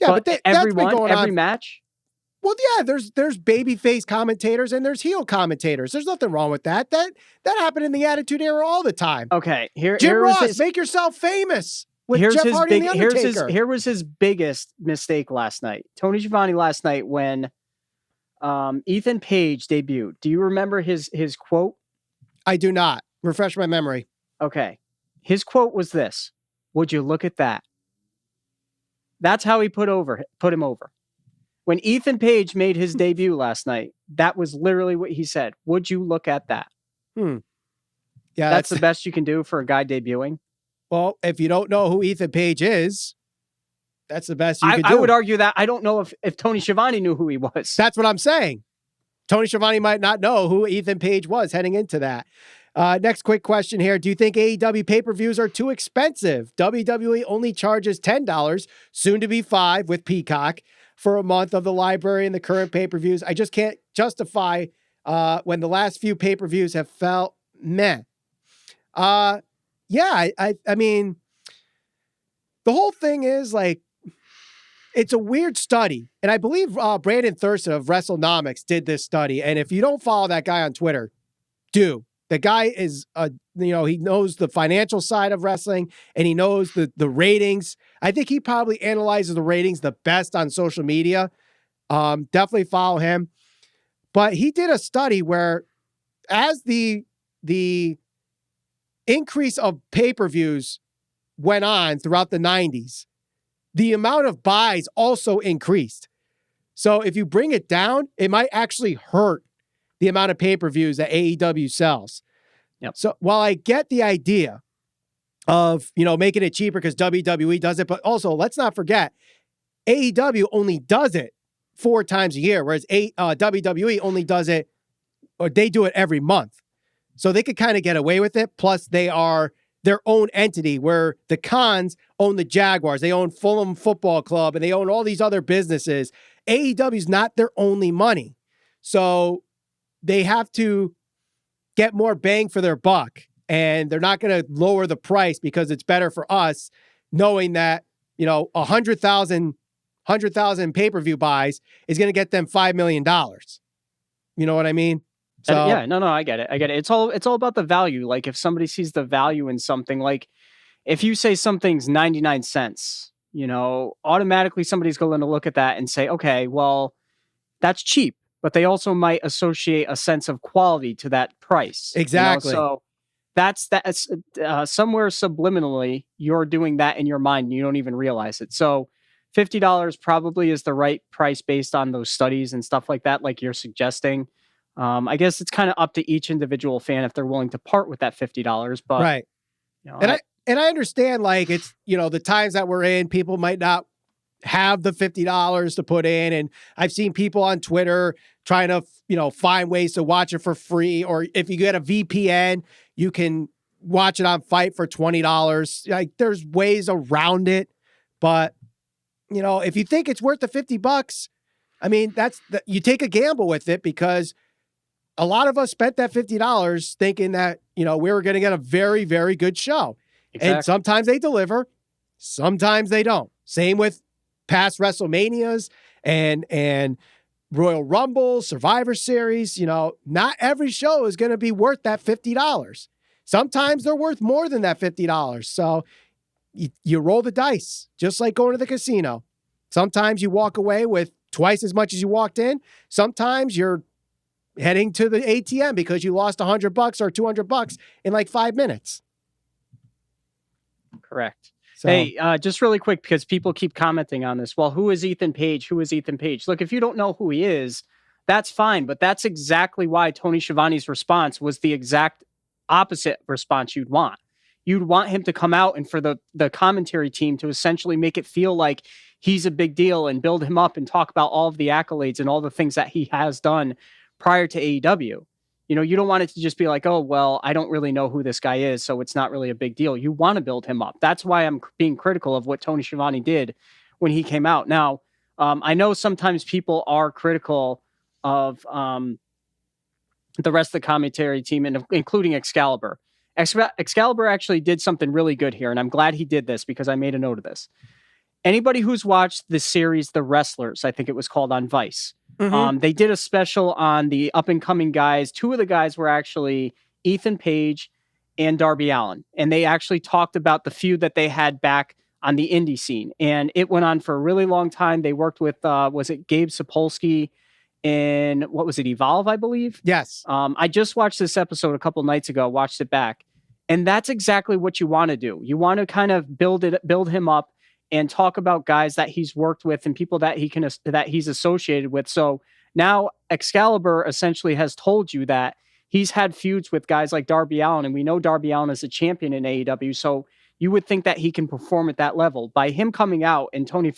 Yeah, but every match. Well, yeah, there's babyface commentators and there's heel commentators. There's nothing wrong with that. That happened in the Attitude Era all the time. Okay, Jim Ross, make yourself famous with Jeff Hardy and The Undertaker. Here was his biggest mistake last night. Tony Schiavone last night when Ethan Page debuted. Do you remember his quote? I do not. Refresh my memory. Okay. His quote was this: "Would you look at that?" That's how he put him over. When Ethan Page made his debut last night, that was literally what he said. Would you look at that? Yeah, that's the best you can do for a guy debuting. Well, if you don't know who Ethan Page is, that's the best you could do. I would argue that I don't know if Tony Schiavone knew who he was. That's what I'm saying. Tony Schiavone might not know who Ethan Page was heading into that. Next quick question here. Do you think AEW pay-per-views are too expensive? WWE only charges $10, soon to be $5 with Peacock, for a month of the library and the current pay-per-views. I just can't justify when the last few pay-per-views have felt meh. I mean, the whole thing is like, it's a weird study. And I believe Brandon Thurston of WrestleNomics did this study. And if you don't follow that guy on Twitter, do. The guy is, he knows the financial side of wrestling and he knows the ratings. I think he probably analyzes the ratings the best on social media. Definitely follow him. But he did a study where as the increase of pay-per-views went on throughout the 90s, the amount of buys also increased. So if you bring it down, it might actually hurt the amount of pay-per-views that AEW sells. Yep. So while I get the idea of, making it cheaper because WWE does it, but also let's not forget, AEW only does it 4 times a year, whereas WWE only does it, or they do it every month. So they could kind of get away with it. Plus they are their own entity, where the Khans own the Jaguars. They own Fulham Football Club, and they own all these other businesses. AEW is not their only money. So they have to get more bang for their buck, and they're not going to lower the price because it's better for us, knowing that, 100,000 pay-per-view buys is going to get them $5 million. You know what I mean? So yeah, no, I get it. It's all about the value. Like if somebody sees the value in something, like if you say something's 99 cents, automatically somebody's going to look at that and say, okay, well, that's cheap, but they also might associate a sense of quality to that price. Exactly. So that's somewhere subliminally, you're doing that in your mind and you don't even realize it. So $50 probably is the right price based on those studies and stuff like that, like you're suggesting. I guess it's kind of up to each individual fan if they're willing to part with that $50, but right. And I understand, like, it's, the times that we're in, people might not have the $50 to put in. And I've seen people on Twitter trying to, find ways to watch it for free. Or if you get a VPN, you can watch it on Fight for $20. Like, there's ways around it. But, if you think it's worth the $50, I mean, you take a gamble with it, because a lot of us spent that $50 thinking that, we were going to get a very, very good show. Exactly. And sometimes they deliver, sometimes they don't. Same with past WrestleManias and Royal Rumble, Survivor Series. Not every show is going to be worth that $50. Sometimes they're worth more than that $50. So you roll the dice, just like going to the casino. Sometimes you walk away with twice as much as you walked in. Sometimes you're heading to the ATM because you lost $100 or $200 in like 5 minutes. Correct. So, hey, just really quick, because people keep commenting on this. Well, who is Ethan Page? Who is Ethan Page? Look, if you don't know who he is, that's fine. But that's exactly why Tony Schiavone's response was the exact opposite response you'd want. You'd want him to come out and for the commentary team to essentially make it feel like he's a big deal and build him up and talk about all of the accolades and all the things that he has done prior to AEW. You don't want it to just be like, oh, well, I don't really know who this guy is, so it's not really a big deal. You want to build him up. That's why I'm being critical of what Tony Schiavone did when he came out. Now, I know sometimes people are critical of the rest of the commentary team, including Excalibur. Excalibur actually did something really good here, and I'm glad he did this because I made a note of this. Anybody who's watched the series The Wrestlers, I think it was called, on Vice, they did a special on the up-and-coming guys. 2 of the guys were actually Ethan Page and Darby Allin, and they actually talked about the feud that they had back on the indie scene, and it went on for a really long time. They worked with, was it Gabe Sapolsky in, what was it, Evolve, I believe? Yes. I just watched this episode a couple nights ago, watched it back, and that's exactly what you want to do. You want to kind of build him up and talk about guys that he's worked with and people that he's associated with. So now Excalibur essentially has told you that he's had feuds with guys like Darby Allin, and we know Darby Allin is a champion in AEW. So you would think that he can perform at that level. By him coming out and Tony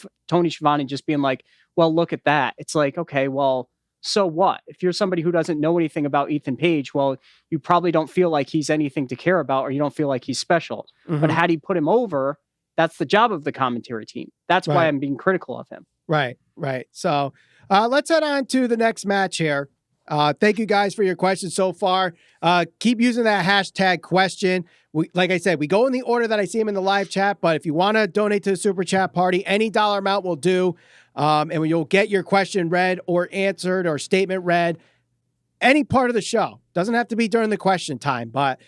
Schiavone just being like, well, look at that. It's like, okay, well, so what? If you're somebody who doesn't know anything about Ethan Page, well, you probably don't feel like he's anything to care about, or you don't feel like he's special. But had he put him over, that's the job of the commentary team. That's why I'm being critical of him. Right. So let's head on to the next match here. Thank you guys for your questions so far. Keep using that hashtag question. Like I said, we go in the order that I see them in the live chat, but if you want to donate to the Super Chat Party, any dollar amount will do. And you'll get your question read or answered or statement read any part of the show. Doesn't have to be during the question time, but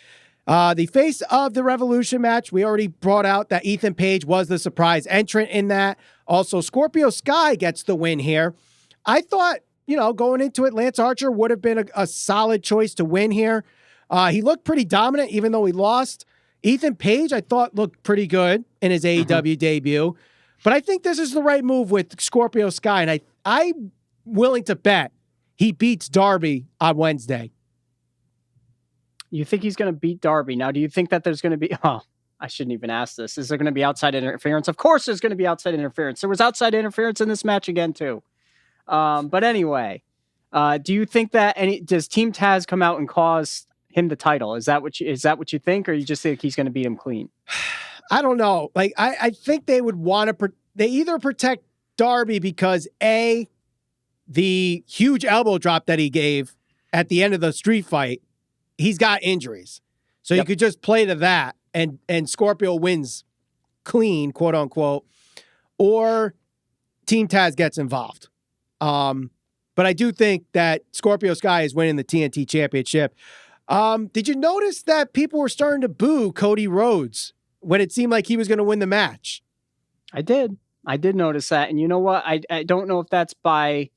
the face of the Revolution match, we already brought out that Ethan Page was the surprise entrant in that. Also, Scorpio Sky gets the win here. I thought, going into it, Lance Archer would have been a solid choice to win here. He looked pretty dominant, even though he lost. Ethan Page, I thought, looked pretty good in his AEW debut. But I think this is the right move with Scorpio Sky, and I'm willing to bet he beats Darby on Wednesday. You think he's going to beat Darby? Now, do you think that there's going to be... Oh, I shouldn't even ask this. Is there going to be outside interference? Of course there's going to be outside interference. There was outside interference in this match again, too. But anyway, do you think that does Team Taz come out and cause him the title? Is that what you think, or you just think he's going to beat him clean? I don't know. Like, I think they would want to... They either protect Darby because, A, the huge elbow drop that he gave at the end of the street fight, he's got injuries. So you could just play to that and Scorpio wins clean, quote unquote, or Team Taz gets involved. But I do think that Scorpio Sky is winning the TNT Championship. Did you notice that people were starting to boo Cody Rhodes when it seemed like he was going to win the match? I did notice that. And you know what? I don't know if that's by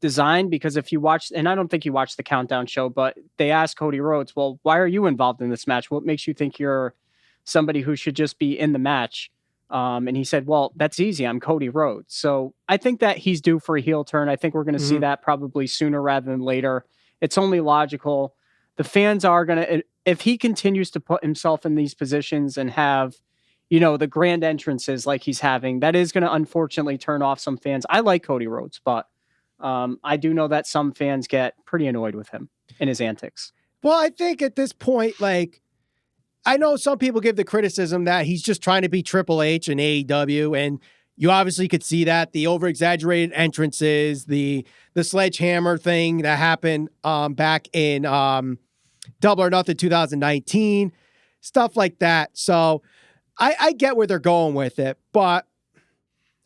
design, because if you watch, and I don't think you watched the Countdown show, but they asked Cody Rhodes, well, why are you involved in this match? What makes you think you're somebody who should just be in the match? And he said, well, that's easy. I'm Cody Rhodes. So I think that he's due for a heel turn. I think we're going to see that probably sooner rather than later. It's only logical. The fans are going to, if he continues to put himself in these positions and have, the grand entrances like he's having, that is going to unfortunately turn off some fans. I like Cody Rhodes, but I do know that some fans get pretty annoyed with him and his antics. Well, I think at this point, like, I know some people give the criticism that he's just trying to be Triple H and AEW, and you obviously could see that, the over-exaggerated entrances, the sledgehammer thing that happened back in Double or Nothing 2019, stuff like that. So I get where they're going with it, but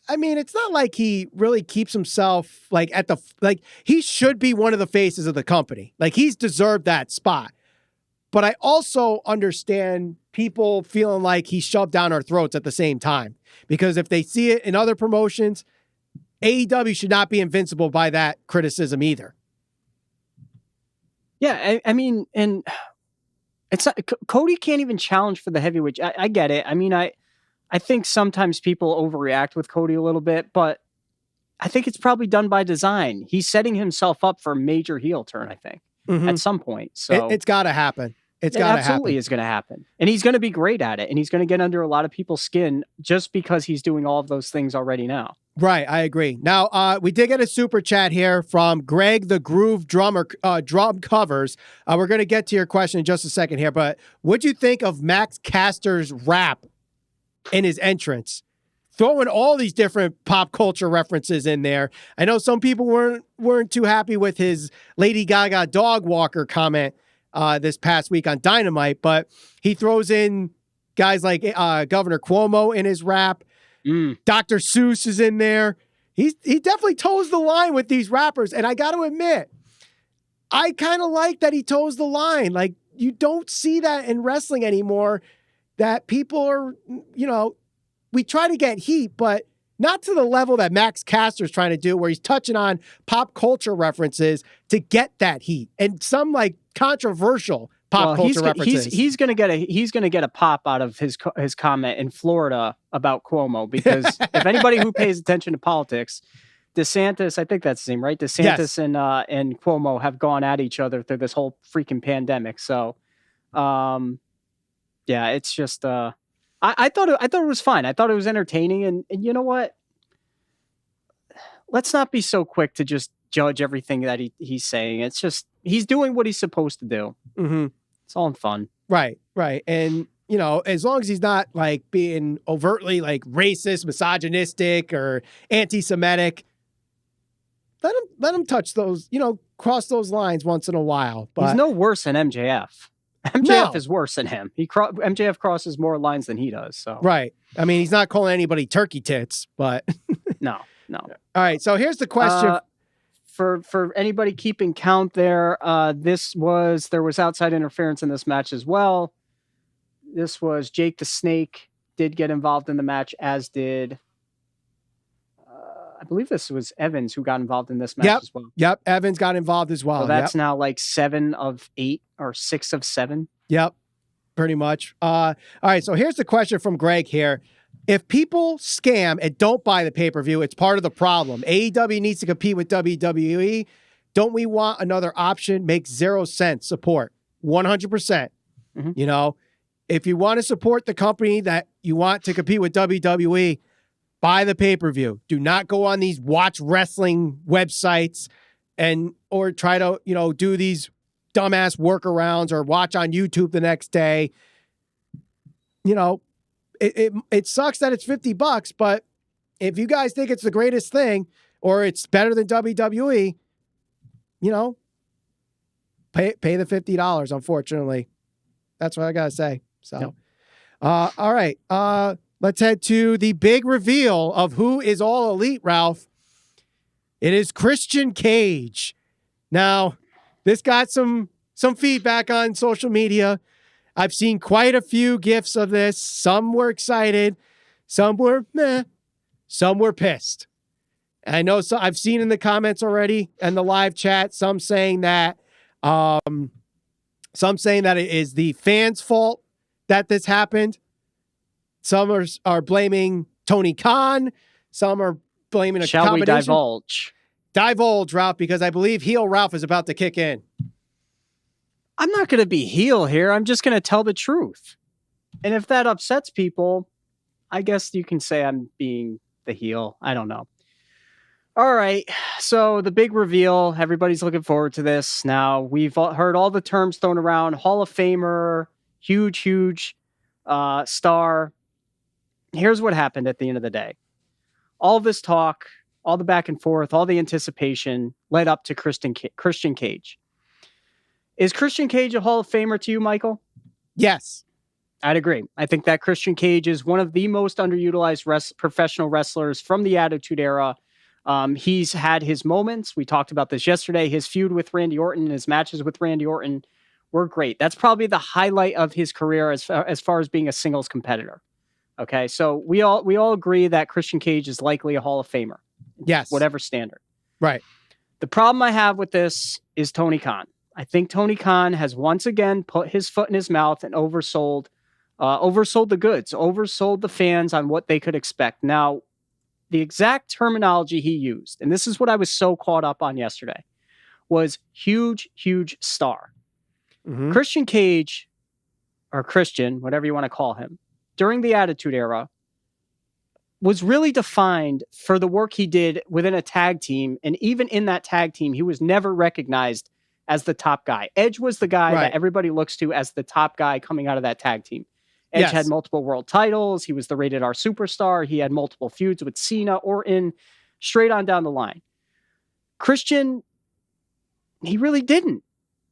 I mean, it's not like he really keeps himself he should be one of the faces of the company. Like, he's deserved that spot. But I also understand people feeling like he's shoved down our throats at the same time, because if they see it in other promotions, AEW should not be invincible by that criticism either. Yeah. I mean, and it's not, Cody can't even challenge for the heavyweight. I get it. I mean, I think sometimes people overreact with Cody a little bit, but I think it's probably done by design. He's setting himself up for a major heel turn, I think, at some point. So it's got to happen. It absolutely is going to happen. And he's going to be great at it. And he's going to get under a lot of people's skin just because he's doing all of those things already now. Right. I agree. Now, we did get a super chat here from Greg, the Groove Drummer, Drum Covers. We're going to get to your question in just a second here, but what'd you think of Max Caster's rap in his entrance? Throwing all these different pop culture references in there. I know some people weren't too happy with his Lady Gaga dog walker comment this past week on Dynamite, but he throws in guys like Governor Cuomo in his rap. Dr. Seuss is in there. He definitely toes the line with these rappers, and I got to admit, I kind of like that he toes the line. Like, you don't see that in wrestling anymore, that people are, we try to get heat, but not to the level that Max Caster's trying to do, where he's touching on pop culture references to get that heat, and some like controversial pop culture references. He's going to get a pop out of his comment in Florida about Cuomo, because if anybody who pays attention to politics, DeSantis, I think that's his name, right? DeSantis and Cuomo have gone at each other through this whole freaking pandemic. So, yeah, it's just I thought it was fine. I thought it was entertaining, and you know what? Let's not be so quick to just judge everything that he's saying. It's just, he's doing what he's supposed to do. Mm-hmm. It's all in fun. Right. And, as long as he's not like being overtly like racist, misogynistic, or anti-Semitic, let him touch those, cross those lines once in a while. But he's no worse than MJF. MJF is worse than him. MJF crosses more lines than he does. So right. I mean, he's not calling anybody turkey tits, but no. All right. So here's the question. For anybody keeping count there, there was outside interference in this match as well. This was Jake the Snake did get involved in the match, as did I believe this was Evans who got involved in this match as well. Yep. Evans got involved as well. So that's now like 7 of 8 or 6 of 7. Yep. Pretty much. All right. So here's the question from Greg here. If people scam and don't buy the pay-per-view, it's part of the problem. AEW needs to compete with WWE. don't we want another option? Makes 0 sense. Support 100%. You know, if you want to support the company that you want to compete with WWE, buy the pay-per-view. Do not go on these watch wrestling websites or try to, do these dumbass workarounds or watch on YouTube the next day. It sucks that it's $50, but if you guys think it's the greatest thing or it's better than WWE, pay the $50, unfortunately. That's what I got to say. So, Yep. All right. Let's head to the big reveal of who is all elite, Ralph. It is Christian Cage. Now, this got some feedback on social media. I've seen quite a few GIFs of this. Some were excited. Some were meh. Some were pissed. I know I've seen in the comments already and the live chat, some saying that it is the fans' fault that this happened. Some are blaming Tony Khan. Some are blaming a Shall we combination. divulge? Divulge, Ralph, because I believe heel Ralph is about to kick in. I'm not going to be heel here. I'm just going to tell the truth. And if that upsets people, I guess you can say I'm being the heel. I don't know. All right. So the big reveal, everybody's looking forward to this. Now, we've heard all the terms thrown around. Hall of Famer, huge star. Here's what happened at the end of the day. All this talk, all the back and forth, all the anticipation led up to Christian Cage. Is Christian Cage a Hall of Famer to you, Michael? Yes. I'd agree. I think that Christian Cage is one of the most underutilized professional wrestlers from the Attitude Era. He's had his moments. We talked about this yesterday. His feud with Randy Orton and his matches with Randy Orton were great. That's probably the highlight of his career as far as being a singles competitor. Okay, so we all agree that Christian Cage is likely a Hall of Famer. Yes. Whatever standard. Right. The problem I have with this is Tony Khan. I think Tony Khan has once again put his foot in his mouth and oversold the goods, oversold the fans on what they could expect. Now, the exact terminology he used, and this is what I was so caught up on yesterday, was huge star. Mm-hmm. Christian Cage, or Christian, whatever you want to call him, during the Attitude Era, was really defined for the work he did within a tag team. And even in that tag team, he was never recognized as the top guy. Edge was the guy that everybody looks to as the top guy coming out of that tag team. Edge had multiple world titles. He was the rated R superstar. He had multiple feuds with Cena, Orton, straight on down the line. Christian, he really didn't.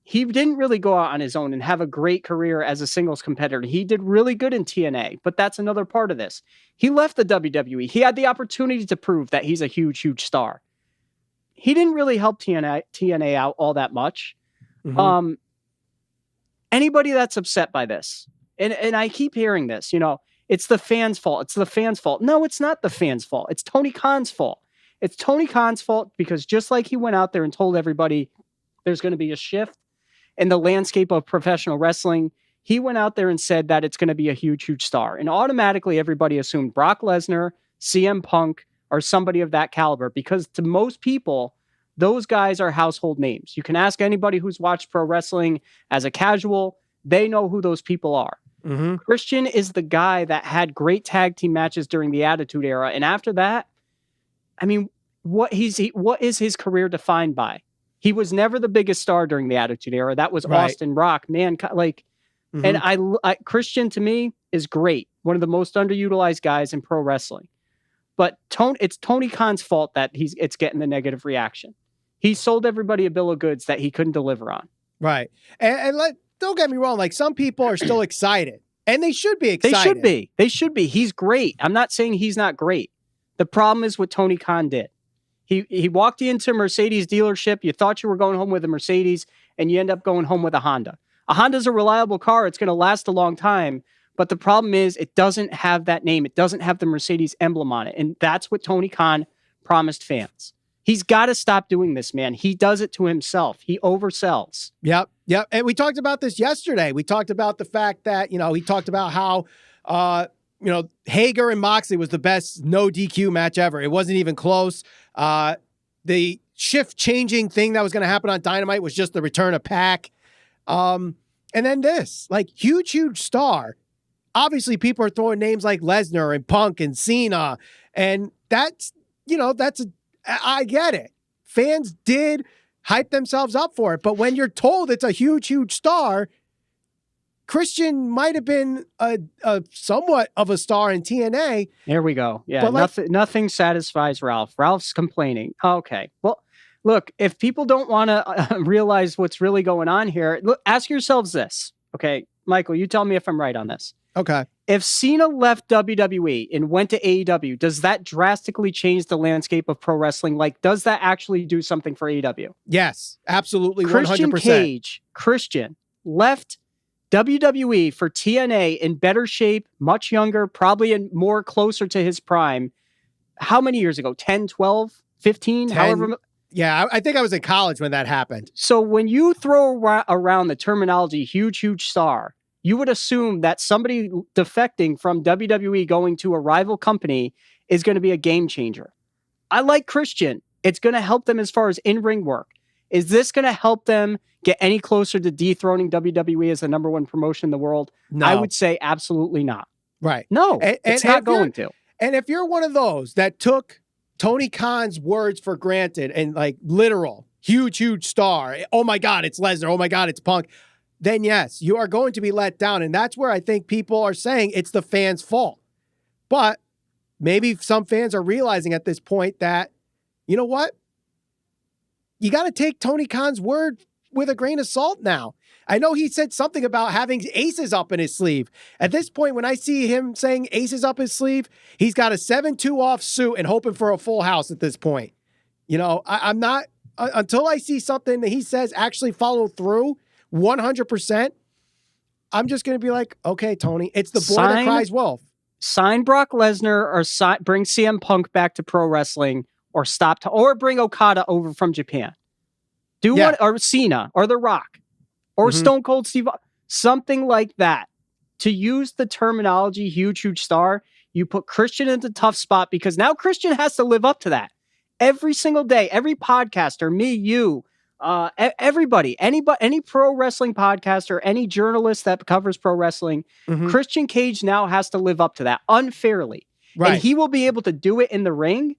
He didn't really go out on his own and have a great career as a singles competitor. He did really good in TNA, but that's another part of this. He left the WWE. He had the opportunity to prove that he's a huge star. He didn't really help TNA out all that much. Mm-hmm. Anybody that's upset by this, and I keep hearing this, it's the fans' fault. It's the fans' fault. No, it's not the fans' fault. It's Tony Khan's fault. It's Tony Khan's fault because just like he went out there and told everybody there's going to be a shift in the landscape of professional wrestling, he went out there and said that it's going to be a huge star. And automatically everybody assumed Brock Lesnar, CM Punk, or somebody of that caliber, because to most people, those guys are household names. You can ask anybody who's watched pro wrestling as a casual, they know who those people are. Mm-hmm. Christian is the guy that had great tag team matches during the Attitude Era. And after that, I mean, what is his career defined by? He was never the biggest star during the Attitude Era. That was Austin, Rock, mm-hmm. And I Christian to me is great. One of the most underutilized guys in pro wrestling. But it's Tony Khan's fault that it's getting the negative reaction. He sold everybody a bill of goods that he couldn't deliver on. Right. And don't get me wrong. Like, some people are still excited, and they should be excited. They should be. He's great. I'm not saying he's not great. The problem is what Tony Khan did. He walked you into a Mercedes dealership. You thought you were going home with a Mercedes, and you end up going home with a Honda. A Honda's a reliable car. It's going to last a long time. But the problem is it doesn't have that name. It doesn't have the Mercedes emblem on it. And that's what Tony Khan promised fans. He's got to stop doing this, man. He does it to himself. He oversells. Yep. And we talked about this yesterday. We talked about the fact that, he talked about how, Hager and Moxley was the best no DQ match ever. It wasn't even close. The shift-changing thing that was going to happen on Dynamite was just the return of Pac. And then this, like, huge star. Obviously, people are throwing names like Lesnar and Punk and Cena, and that's, I get it. Fans did hype themselves up for it, but when you're told it's a huge star, Christian might have been a somewhat of a star in TNA. There we go. Yeah, but nothing satisfies Ralph. Ralph's complaining. Okay, well, look, if people don't want to realize what's really going on here, look, ask yourselves this. Okay, Michael, you tell me if I'm right on this. Okay. If Cena left WWE and went to AEW, does that drastically change the landscape of pro wrestling? Like, does that actually do something for AEW? Yes, absolutely. 100%. Christian left WWE for TNA in better shape, much younger, probably more closer to his prime. How many years ago? 10, 12, 15? 10, however. Yeah, I think I was in college when that happened. So when you throw around the terminology huge star, you would assume that somebody defecting from WWE going to a rival company is going to be a game changer. I like Christian. It's going to help them as far as in-ring work. Is this going to help them get any closer to dethroning WWE as the number one promotion in the world? No. I would say absolutely not. Right. No, it's not going to. And if you're one of those that took Tony Khan's words for granted and like literal, huge star, oh my God, it's Lesnar, oh my God, it's Punk, then yes, you are going to be let down. And that's where I think people are saying it's the fans' fault. But maybe some fans are realizing at this point that, you know what? You got to take Tony Khan's word with a grain of salt now. I know he said something about having aces up in his sleeve. At this point, when I see him saying aces up his sleeve, he's got a 7-2 off suit and hoping for a full house at this point. You know, I'm not, until I see something that he says actually follow through 100%, I'm just going to be like, okay, Tony, it's the boy that cries wolf. Sign Brock Lesnar or bring CM Punk back to pro wrestling or or bring Okada over from Japan. Or Cena or The Rock or Stone Cold Steve, something like that. To use the terminology huge star, you put Christian in the tough spot because now Christian has to live up to that. Every single day, every podcaster, me, you, everybody, any pro wrestling podcaster, any journalist that covers pro wrestling, Christian Cage now has to live up to that unfairly. Right. And he will be able to do it in the ring,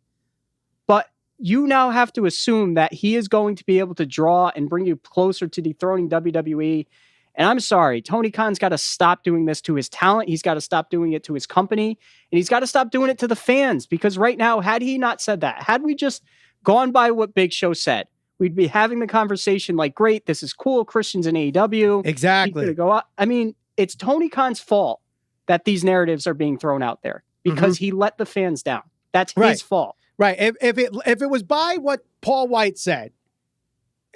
but you now have to assume that he is going to be able to draw and bring you closer to dethroning WWE. And I'm sorry, Tony Khan's got to stop doing this to his talent. He's got to stop doing it to his company. And he's got to stop doing it to the fans. Because right now, had he not said that, had we just gone by what Big Show said, we'd be having the conversation like, great, this is cool. Christian's in AEW. Exactly. Go out. I mean, it's Tony Khan's fault that these narratives are being thrown out there because he let the fans down. That's his fault. Right. If it was by what Paul White said,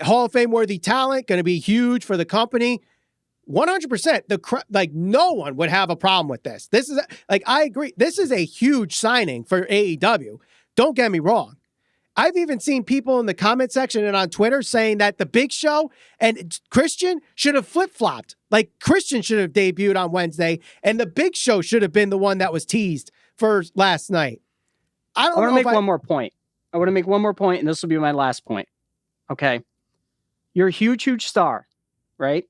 Hall of Fame worthy talent, going to be huge for the company, 100%. Like no one would have a problem with this. This is I agree. This is a huge signing for AEW. Don't get me wrong. I've even seen people in the comment section and on Twitter saying that the Big Show and Christian should have flip-flopped. Like Christian should have debuted on Wednesday and the Big Show should have been the one that was teased for last night. I want to make one more point. I want to make one more point, and this will be my last point. Okay. You're a huge star, right?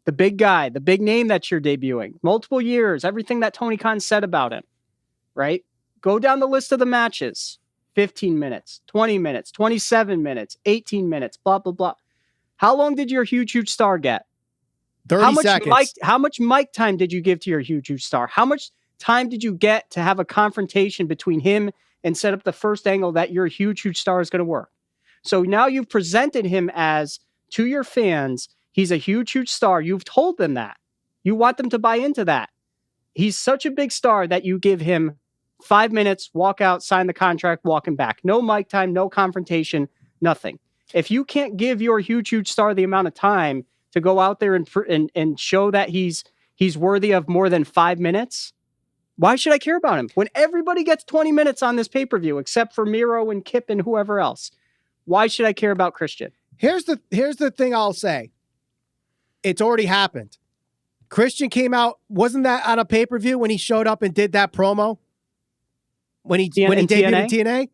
The big guy, the big name that you're debuting, multiple years, everything that Tony Khan said about him, right? Go down the list of the matches. 15 minutes, 20 minutes, 27 minutes, 18 minutes, blah, blah, blah. How long did your huge star get? 30 seconds. How much mic time did you give to your huge star? How much time did you get to have a confrontation between him and set up the first angle that your huge star is going to work? So now you've presented him as, to your fans, he's a huge star. You've told them that. You want them to buy into that. He's such a big star that you give him 5 minutes, walk out, sign the contract, walk him back. No mic time, no confrontation, nothing. If you can't give your huge star the amount of time to go out there and show that he's worthy of more than 5 minutes, why should I care about him? When everybody gets 20 minutes on this pay-per-view, except for Miro and Kip and whoever else, why should I care about Christian? Here's the thing I'll say. It's already happened. Christian came out, wasn't that on a pay-per-view when he showed up and did that promo? When he debuted in TNA?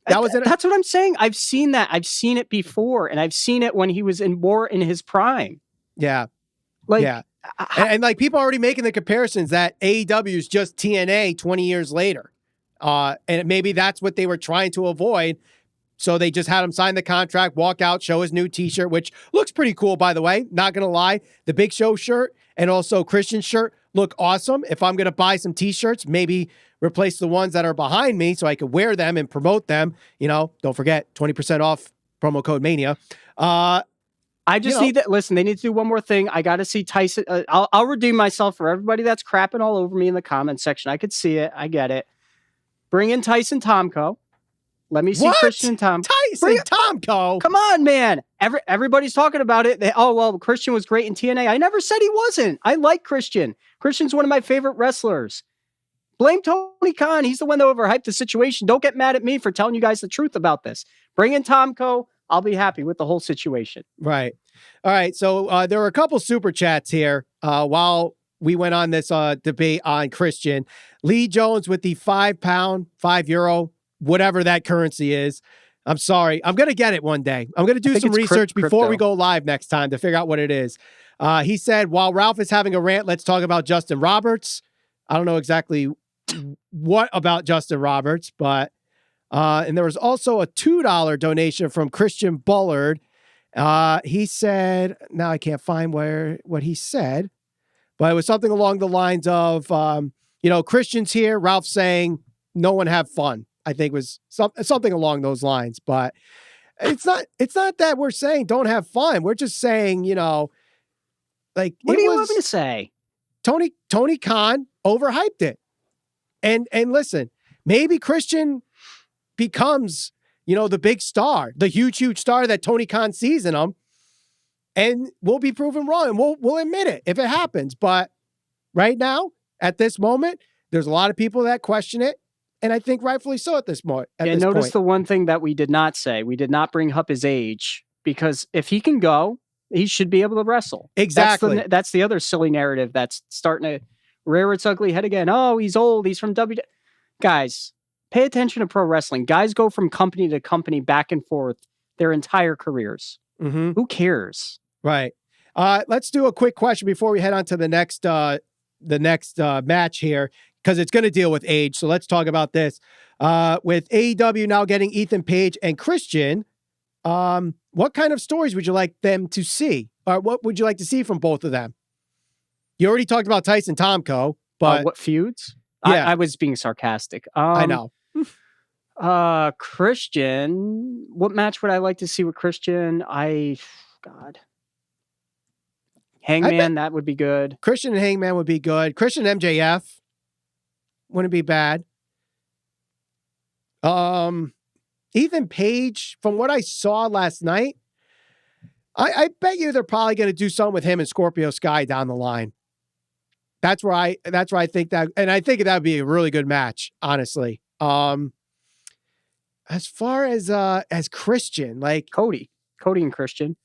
That was it. That's what I'm saying. I've seen that. I've seen it before, and I've seen it when he was more in his prime. Yeah. Like, yeah. And like people are already making the comparisons that AEW is just TNA 20 years later. And maybe that's what they were trying to avoid. So they just had him sign the contract, walk out, show his new t-shirt, which looks pretty cool, by the way. Not going to lie. The Big Show shirt and also Christian's shirt look awesome. If I'm going to buy some t-shirts, maybe replace the ones that are behind me so I could wear them and promote them. You know, don't forget 20% off promo code Mania. I just need that. Listen, they need to do one more thing. I got to see Tyson. I'll redeem myself for everybody that's crapping all over me in the comment section. I could see it. I get it. Bring in Tyson Tomko. Let me see Christian and Tom. Tyson Tomko. Come on, man. Everybody's talking about it. Christian was great in TNA. I never said he wasn't. I like Christian. Christian's one of my favorite wrestlers. Blame Tony Khan. He's the one that overhyped the situation. Don't get mad at me for telling you guys the truth about this. Bring in Tomko. I'll be happy with the whole situation. Right. All right. So there were a couple super chats here while we went on this debate on Christian. Lee Jones with the £5, €5, whatever that currency is. I'm sorry. I'm going to get it one day. I'm going to do some research before we go live next time to figure out what it is. He said, while Ralph is having a rant, let's talk about Justin Roberts. I don't know exactly what about Justin Roberts, but and there was also a $2 donation from Christian Bullard. He said, now I can't find what he said, but it was something along the lines of, Christian's here, Ralph saying, no one have fun. I think was something along those lines, but it's not that we're saying don't have fun. We're just saying, like, what do you want me to say? Tony Khan overhyped it. And listen, maybe Christian becomes, the big star, the huge star that Tony Khan sees in him, and we'll be proven wrong, and we'll admit it if it happens. But right now, at this moment, there's a lot of people that question it, and I think rightfully so at this point. Notice the one thing that we did not say. We did not bring up his age, because if he can go, he should be able to wrestle. Exactly. That's the other silly narrative that's starting to rear its ugly head again. Oh, he's old. He's from WWE. Guys, pay attention to pro wrestling. Guys go from company to company back and forth their entire careers. Mm-hmm. Who cares? Right. Let's do a quick question before we head on to the next match here, because it's going to deal with age. So let's talk about this. With AEW now getting Ethan Page and Christian, what kind of stories would you like them to see? Or what would you like to see from both of them? You already talked about Tyson Tomko, but what feuds? Yeah. I was being sarcastic. I know. Christian, what match would I like to see with Christian? Hangman, that would be good. Christian and Hangman would be good. Christian MJF wouldn't be bad. Ethan Page, from what I saw last night, I bet you they're probably going to do something with him and Scorpio Sky down the line. That's where I think that, and I think that would be a really good match, honestly. As far as Christian, like Cody and Christian.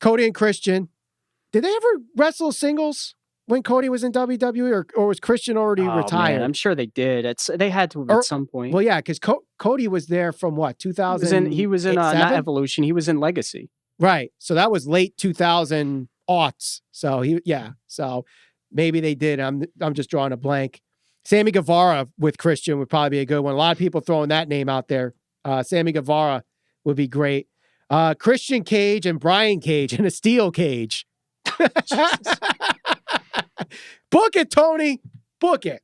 Did they ever wrestle singles when Cody was in WWE, or was Christian already retired? Man, I'm sure they did. They had to at some point. Well, yeah, because Cody was there from what, 2000? He was in not Evolution. He was in Legacy. Right. So that was late 2000 aughts. So So maybe they did. I'm just drawing a blank. Sammy Guevara with Christian would probably be a good one. A lot of people throwing that name out there. Sammy Guevara would be great. Christian Cage and Brian Cage in a steel cage. Book it, Tony. Book it.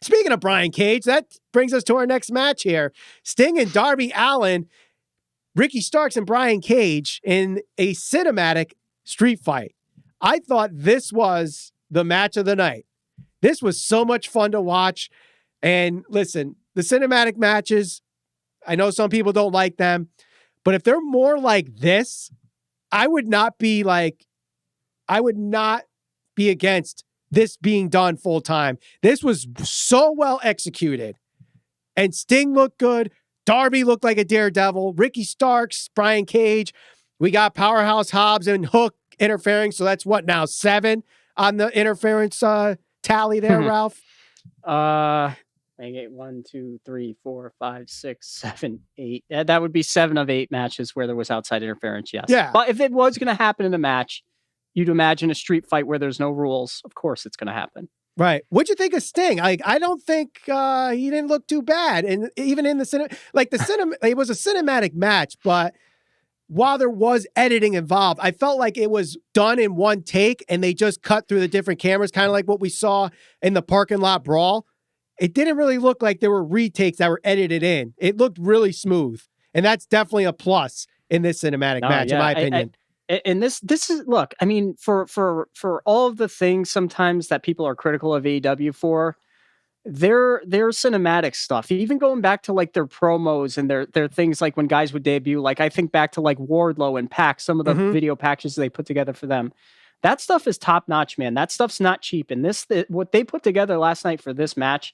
Speaking of Brian Cage, that brings us to our next match here. Sting and Darby Allin, Ricky Starks and Brian Cage in a cinematic street fight. I thought this was the match of the night. This was so much fun to watch. And listen, the cinematic matches, I know some people don't like them, but if they're more like this, I would not be against this being done full time. This was so well executed. And Sting looked good. Darby looked like a daredevil. Ricky Starks, Brian Cage. We got Powerhouse Hobbs and Hook interfering. So that's what now, 7 on the interference tally there, Ralph? I get 1, 2, 3, 4, 5, 6, 7, 8. That would be 7 of 8 matches where there was outside interference, yes. Yeah. But if it was going to happen in a match, you'd imagine a street fight where there's no rules. Of course it's going to happen. Right. What'd you think of Sting? I don't think he didn't look too bad. And even in the it was a cinematic match, but while there was editing involved, I felt like it was done in one take and they just cut through the different cameras, kind of like what we saw in the parking lot brawl. It didn't really look like there were retakes that were edited in. It looked really smooth. And that's definitely a plus in this cinematic match, in my opinion. And this is, look, I mean, for all of the things sometimes that people are critical of AEW for, their cinematic stuff, even going back to like their promos and their things like when guys would debut, like I think back to like Wardlow and Pac, some of the video packages they put together for them. That stuff is top notch, man. That stuff's not cheap. And what they put together last night for this match,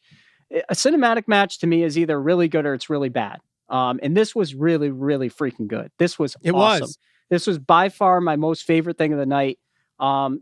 a cinematic match to me is either really good or it's really bad. And this was really, really freaking good. This was awesome. This was by far my most favorite thing of the night.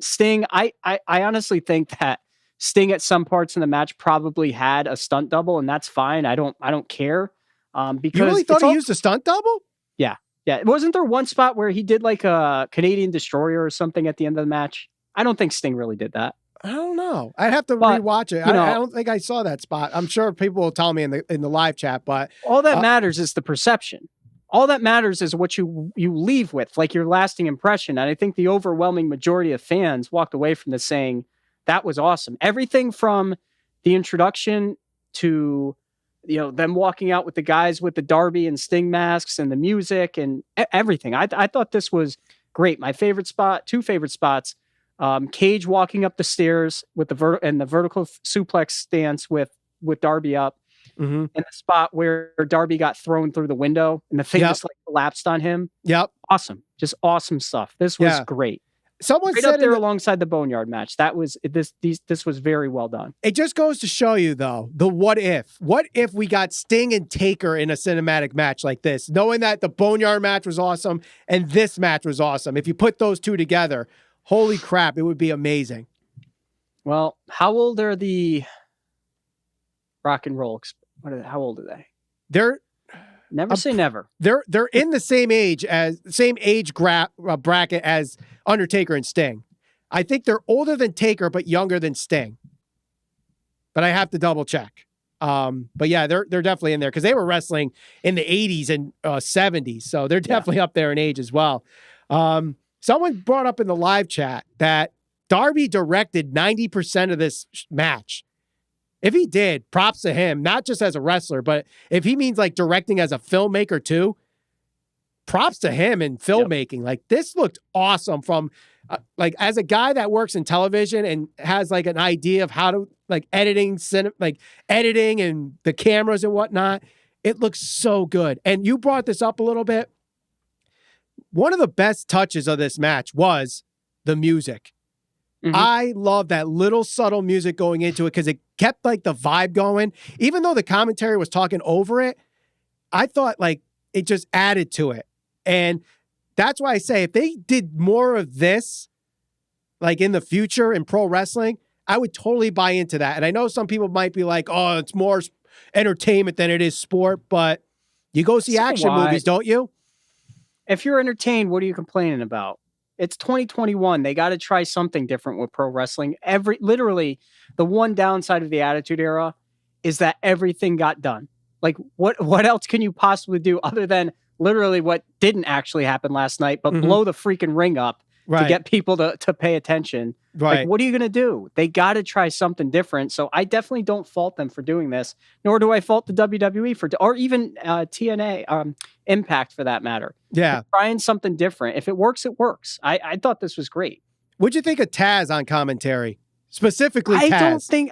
Sting, I honestly think that Sting at some parts in the match probably had a stunt double, and that's fine. I don't care. Because you really thought he used a stunt double? Yeah. Yeah. Wasn't there one spot where he did like a Canadian Destroyer or something at the end of the match? I don't think Sting really did that. I don't know. I'd have to rewatch it. I don't think I saw that spot. I'm sure people will tell me in the live chat, but all that matters is the perception. All that matters is what you leave with, like your lasting impression. And I think the overwhelming majority of fans walked away from this saying that was awesome. Everything from the introduction to, them walking out with the guys with the Darby and Sting masks and the music and everything. I thought this was great. My favorite spot, two favorite spots, Cage walking up the stairs with the vertical suplex stance with Darby up. And the spot where Darby got thrown through the window and the thing just like collapsed on him. Yep. Awesome. Just awesome stuff. This was great. Someone right said up there alongside the Boneyard match. That was this was very well done. It just goes to show you though, the what if. What if we got Sting and Taker in a cinematic match like this, knowing that the Boneyard match was awesome and this match was awesome. If you put those two together, holy crap, it would be amazing. Well, how old are the Rock and Roll? How old are they? They're never say never. They're in the same age bracket as Undertaker and Sting. I think they're older than Taker, but younger than Sting. But I have to double check. But yeah, they're definitely in there because they were wrestling in the 80s and 70s, so they're definitely up there in age as well. Someone brought up in the live chat that Darby directed 90% of this match. If he did, props to him, not just as a wrestler, but if he means like directing as a filmmaker too, props to him in filmmaking. Yep. Like this looked awesome from like as a guy that works in television and has like an idea of how to like editing and the cameras and whatnot. It looks so good. And you brought this up a little bit. One of the best touches of this match was the music. I love that little subtle music going into it because it kept like the vibe going. Even though the commentary was talking over it, I thought like it just added to it. And that's why I say if they did more of this, like in the future in pro wrestling, I would totally buy into that. And I know some people might be like, oh, it's more entertainment than it is sport, but you go see action movies, don't you? If you're entertained, what are you complaining about? It's 2021. They got to try something different with pro wrestling. Literally, the one downside of the Attitude Era is that everything got done. Like, what else can you possibly do other than literally what didn't actually happen last night, but blow the freaking ring up to get people to pay attention? Right. Like, what are you going to do? They got to try something different. So I definitely don't fault them for doing this, nor do I fault the WWE or even TNA, Impact for that matter. Yeah. Trying something different. If it works, it works. I thought this was great. What'd you think of Taz on commentary? Specifically Taz.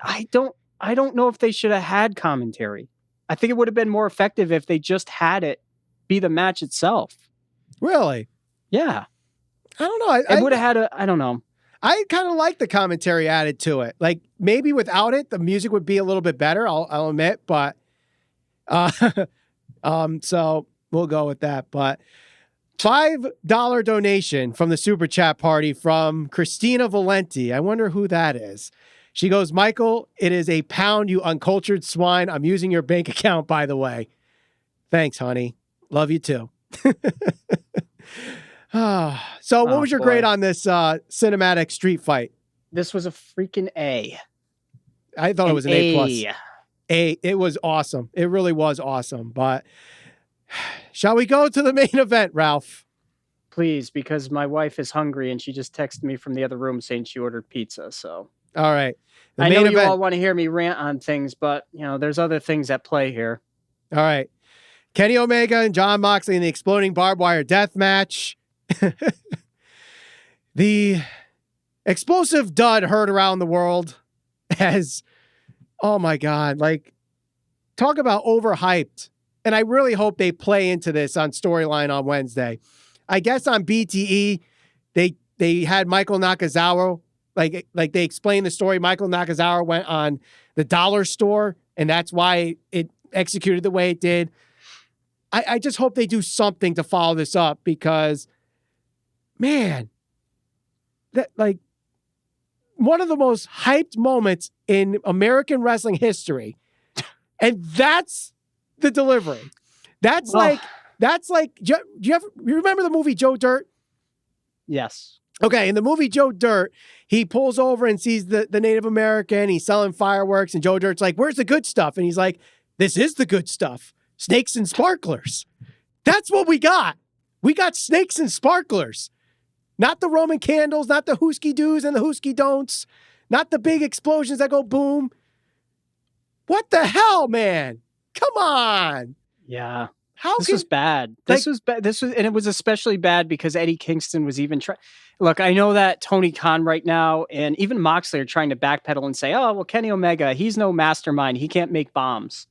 I don't know if they should have had commentary. I think it would have been more effective if they just had it be the match itself. Really? Yeah. I don't know. It would have had I don't know. I kind of like the commentary added to it. Like maybe without it, the music would be a little bit better. I'll admit, but so we'll go with that. But $5 donation from the Super Chat party from Christina Valenti. I wonder who that is. She goes, Michael, it is a pound, you uncultured swine. I'm using your bank account, by the way. Thanks, honey. Love you too. So what was your grade on this cinematic street fight? This was a freaking A. I thought it was an A+. It was awesome. It really was awesome. But shall we go to the main event, Ralph? Please, because my wife is hungry and she just texted me from the other room saying she ordered pizza. So, all right. I know you all want to hear me rant on things, but there's other things at play here. All right. Kenny Omega and Jon Moxley in the exploding barbed wire death match. The explosive dud heard around the world as, oh my God, like, talk about overhyped. And I really hope they play into this on Storyline on Wednesday. I guess on BTE, they had Michael Nakazawa, like they explained the story. Michael Nakazawa went on the dollar store, and that's why it executed the way it did. I just hope they do something to follow this up because, man, that like one of the most hyped moments in American wrestling history, and that's the delivery. That's like. Do you remember the movie Joe Dirt? Yes. Okay, in the movie Joe Dirt, he pulls over and sees the Native American. He's selling fireworks, and Joe Dirt's like, "Where's the good stuff?" And he's like, "This is the good stuff. Snakes and sparklers." That's what we got. We got snakes and sparklers. Not the Roman candles, not the hoosky doos and the hoosky don'ts, not the big explosions that go boom. What the hell, man? Come on. Yeah. This was bad. This was bad. And it was especially bad because Eddie Kingston was even trying. Look, I know that Tony Khan right now and even Moxley are trying to backpedal and say, oh, well, Kenny Omega, he's no mastermind. He can't make bombs.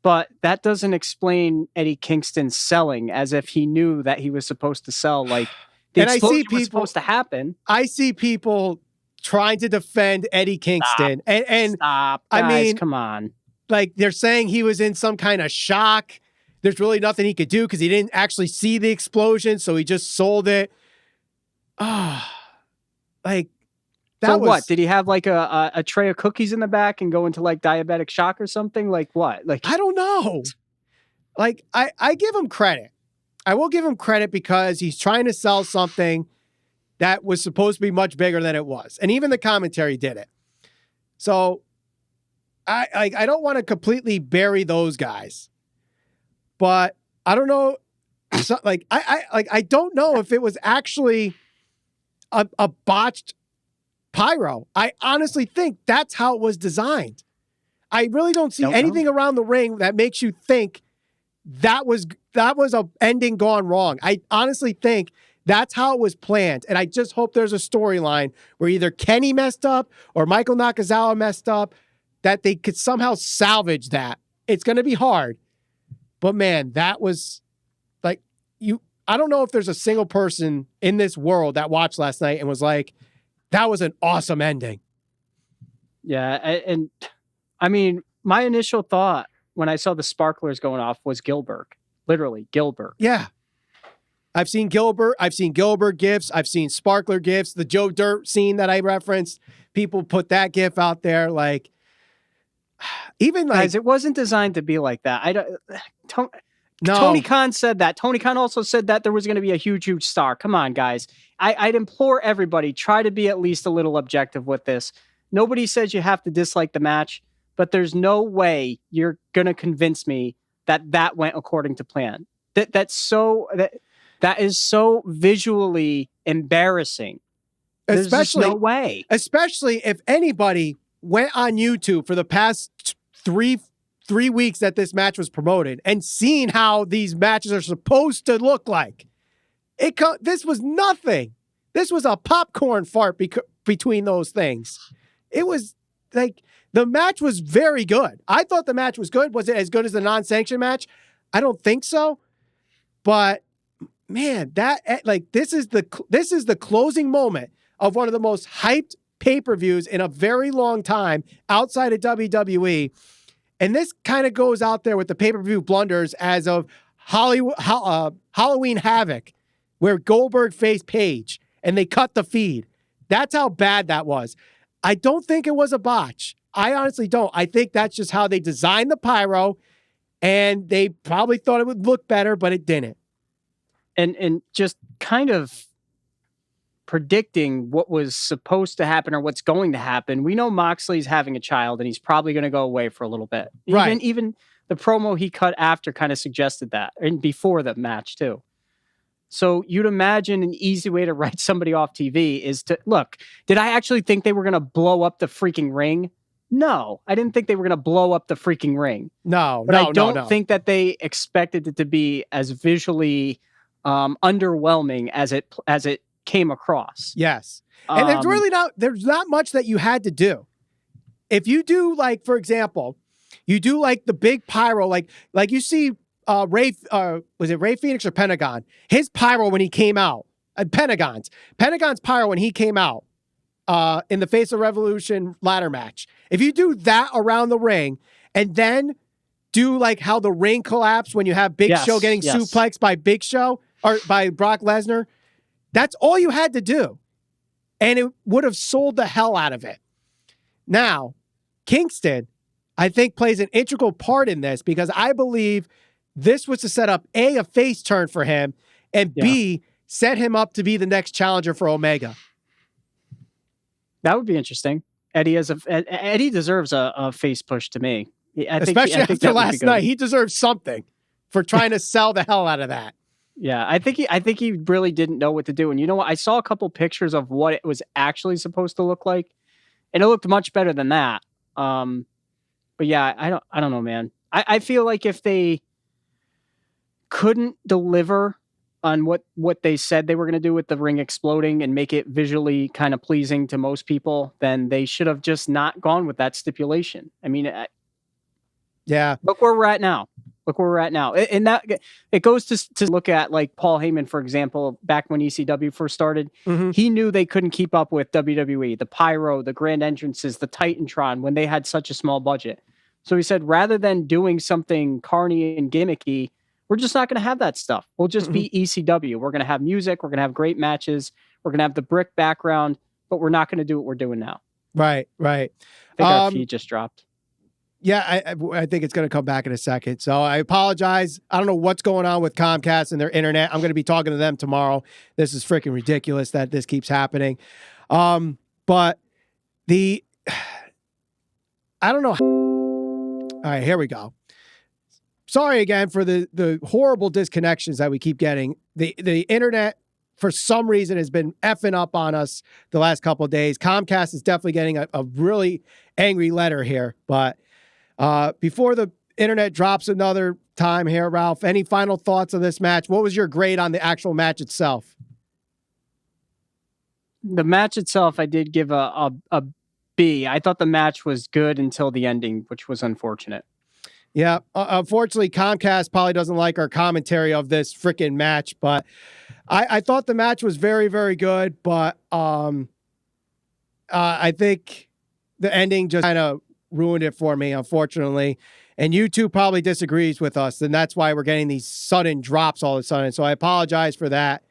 But that doesn't explain Eddie Kingston selling as if he knew that he was supposed to sell. Like, the explosion was supposed to happen. I see people trying to defend Eddie Kingston. Stop. Guys, I mean, come on. Like, they're saying he was in some kind of shock. There's really nothing he could do because he didn't actually see the explosion, so he just sold it. Like that. So what? Did he have like a tray of cookies in the back and go into like diabetic shock or something? Like what? Like I don't know. Like I give him credit. I will give him credit because he's trying to sell something that was supposed to be much bigger than it was, and even the commentary did it. So I don't want to completely bury those guys. But I don't know, I don't know if it was actually a botched pyro. I honestly think that's how it was designed. I really don't see anything around the ring that makes you think that was a ending gone wrong. I honestly think that's how it was planned, and I just hope there's a storyline where either Kenny messed up or Michael Nakazawa messed up, that they could somehow salvage that. It's going to be hard. But man, that was like I don't know if there's a single person in this world that watched last night and was like, that was an awesome ending. Yeah. And I mean, my initial thought when I saw the sparklers going off was Gilbert, literally Gilbert. Yeah. I've seen Gilbert gifs. I've seen sparkler gifs. The Joe Dirt scene that I referenced, people put that gif out there. Like, even like, guys, it wasn't designed to be like that. Tony Khan said that. Tony Khan also said that there was going to be a huge star. Come on, guys. I'd implore everybody, try to be at least a little objective with this. Nobody says you have to dislike the match, but there's no way you're going to convince me that went according to plan. That is so visually embarrassing. There's just no way. Especially if anybody went on YouTube for the past three weeks that this match was promoted and seen how these matches are supposed to look like. This was nothing. This was a popcorn fart between those things. It was like, the match was very good. I thought the match was good. Was it as good as the non-sanctioned match? I don't think so. But man, this is the closing moment of one of the most hyped pay-per-views in a very long time outside of WWE. And this kind of goes out there with the pay-per-view blunders as of Halloween Havoc, where Goldberg faced Page and they cut the feed. That's how bad that was. I don't think it was a botch. I honestly don't. I think that's just how they designed the pyro, and they probably thought it would look better, but it didn't. And just kind of predicting what was supposed to happen or what's going to happen. We know Moxley's having a child, and he's probably going to go away for a little bit. Right. Even the promo he cut after kind of suggested that, and before the match too. So you'd imagine an easy way to write somebody off TV is to look. Did I actually think they were going to blow up the freaking ring? No, I didn't think they were going to blow up the freaking ring. But I don't think that they expected it to be as visually underwhelming as it came across. Yes. And there's not much that you had to do. If you do, like, for example, you do like the big pyro, like you see was it Ray Phoenix or Pentagon? His pyro when he came out, Pentagon's pyro when he came out in the Face of Revolution ladder match. If you do that around the ring and then do like how the ring collapsed when you have Big Show getting suplexed by Big Show or by Brock Lesnar, that's all you had to do. And it would have sold the hell out of it. Now, Kingston, I think, plays an integral part in this because I believe this was to set up a face turn for him, and B, set him up to be the next challenger for Omega. That would be interesting. Eddie deserves a face push to me. Especially after last night, he deserves something for trying to sell the hell out of that. Yeah, I think he really didn't know what to do. And you know what? I saw a couple pictures of what it was actually supposed to look like, and it looked much better than that. But yeah, I don't know, man. I feel like if they couldn't deliver on what they said they were going to do with the ring exploding and make it visually kind of pleasing to most people, then they should have just not gone with that stipulation. I mean, look where we're at now. And that it goes to look at like Paul Heyman, for example, back when ECW first started, he knew they couldn't keep up with WWE, the pyro, the grand entrances, the Titantron when they had such a small budget. So he said, rather than doing something carny and gimmicky, we're just not going to have that stuff. We'll just be ECW. We're going to have music. We're going to have great matches. We're going to have the brick background, but we're not going to do what we're doing now. Right. I think our feed just dropped. Yeah, I think it's going to come back in a second. So I apologize. I don't know what's going on with Comcast and their internet. I'm going to be talking to them tomorrow. This is freaking ridiculous that this keeps happening. But I don't know. All right, here we go. Sorry again for the horrible disconnections that we keep getting. The internet, for some reason, has been effing up on us the last couple of days. Comcast is definitely getting a really angry letter here. But before the internet drops another time here, Ralph, any final thoughts on this match? What was your grade on the actual match itself? The match itself, I did give a B. I thought the match was good until the ending, which was unfortunate. Yeah, unfortunately, Comcast probably doesn't like our commentary of this freaking match, but I thought the match was very, very good, but I think the ending just kind of ruined it for me, unfortunately. And YouTube probably disagrees with us, and that's why we're getting these sudden drops all of a sudden. So I apologize for that.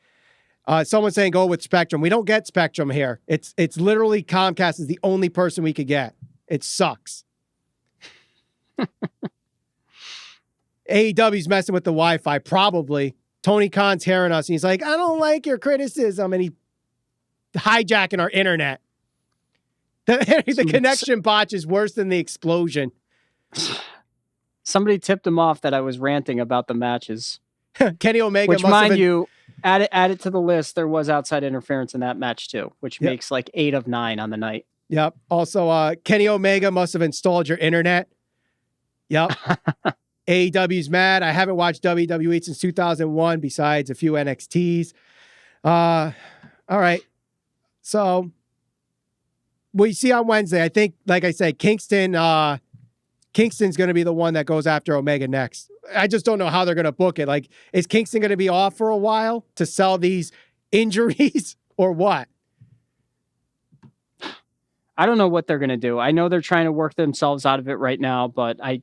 Someone's saying go with Spectrum. We don't get Spectrum here. It's literally Comcast is the only person we could get. It sucks. AEW's messing with the Wi-Fi, probably. Tony Khan's hearing us, and he's like, I don't like your criticism, and he's hijacking our internet. The connection botch is worse than the explosion. Somebody tipped him off that I was ranting about the matches. Kenny Omega, which, mind you, add it to the list. There was outside interference in that match too, which makes like 8 of 9 on the night. Yep. Also, Kenny Omega must have installed your internet. Yep. AEW's mad. I haven't watched WWE since 2001, besides a few NXTs. All right. So we see on Wednesday. I think, like I said, Kingston's going to be the one that goes after Omega next. I just don't know how they're going to book it. Like, is Kingston going to be off for a while to sell these injuries or what? I don't know what they're going to do. I know they're trying to work themselves out of it right now, but I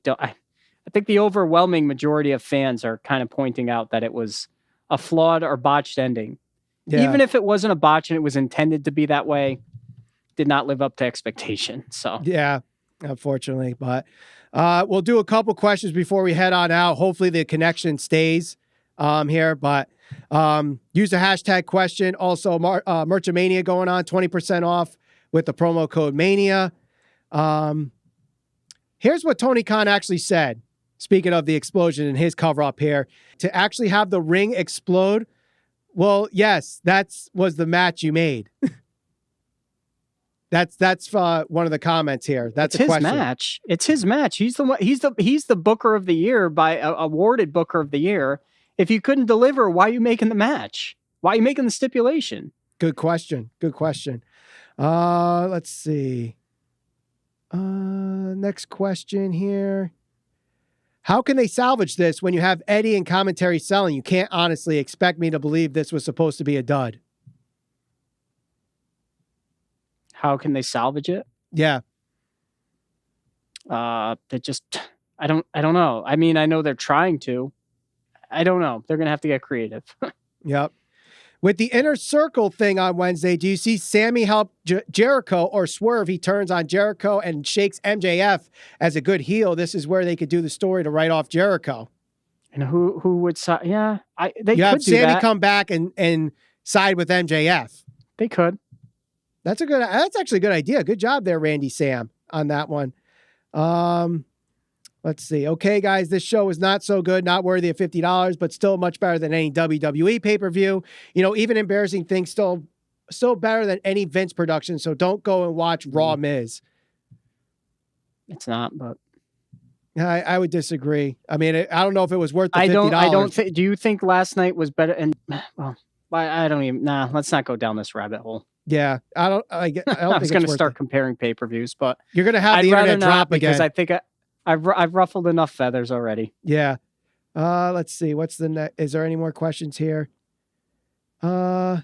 think the overwhelming majority of fans are kind of pointing out that it was a flawed or botched ending. Yeah. Even if it wasn't a botch and it was intended to be that way, did not live up to expectation. So yeah, unfortunately, but we'll do a couple questions before we head on out. Hopefully the connection stays here, but use the hashtag question. Also, Merchamania going on 20% off with the promo code Mania. Here's what Tony Khan actually said. Speaking of the explosion in his cover up here, to actually have the ring explode. Well, yes, was the match you made. That's one of the comments here. That's it's his match. It's his match. He's the Booker of the Year by awarded Booker of the Year. If you couldn't deliver, why are you making the match? Why are you making the stipulation? Good question. Let's see. Next question here. How can they salvage this when you have Eddie and commentary selling? You can't honestly expect me to believe this was supposed to be a dud. How can they salvage it? Yeah. I don't know. I mean, I know they're trying to. I don't know. They're going to have to get creative. Yep. With the Inner Circle thing on Wednesday, do you see Sammy help Jericho or Swerve? He turns on Jericho and shakes MJF as a good heel. This is where they could do the story to write off Jericho. And who would side? Yeah, they you could have do Sammy that. come back and side with MJF. They could. That's actually a good idea. Good job there, Randy Sam, on that one. Let's see. Okay, guys, this show is not so good, not worthy of $50, but still much better than any WWE pay-per-view. You know, even embarrassing things, still better than any Vince production. So don't go and watch Raw Miz. It's not, but I would disagree. I mean, I don't know if it was worth the $50. I don't think. Do you think last night was better? And well, I don't even. Nah, let's not go down this rabbit hole. Yeah, I don't I think was going to start comparing pay-per-views, but you're going to have the internet drop again because I think I've ruffled enough feathers already. Yeah. Let's see. What's the next? Is there any more questions here? I'll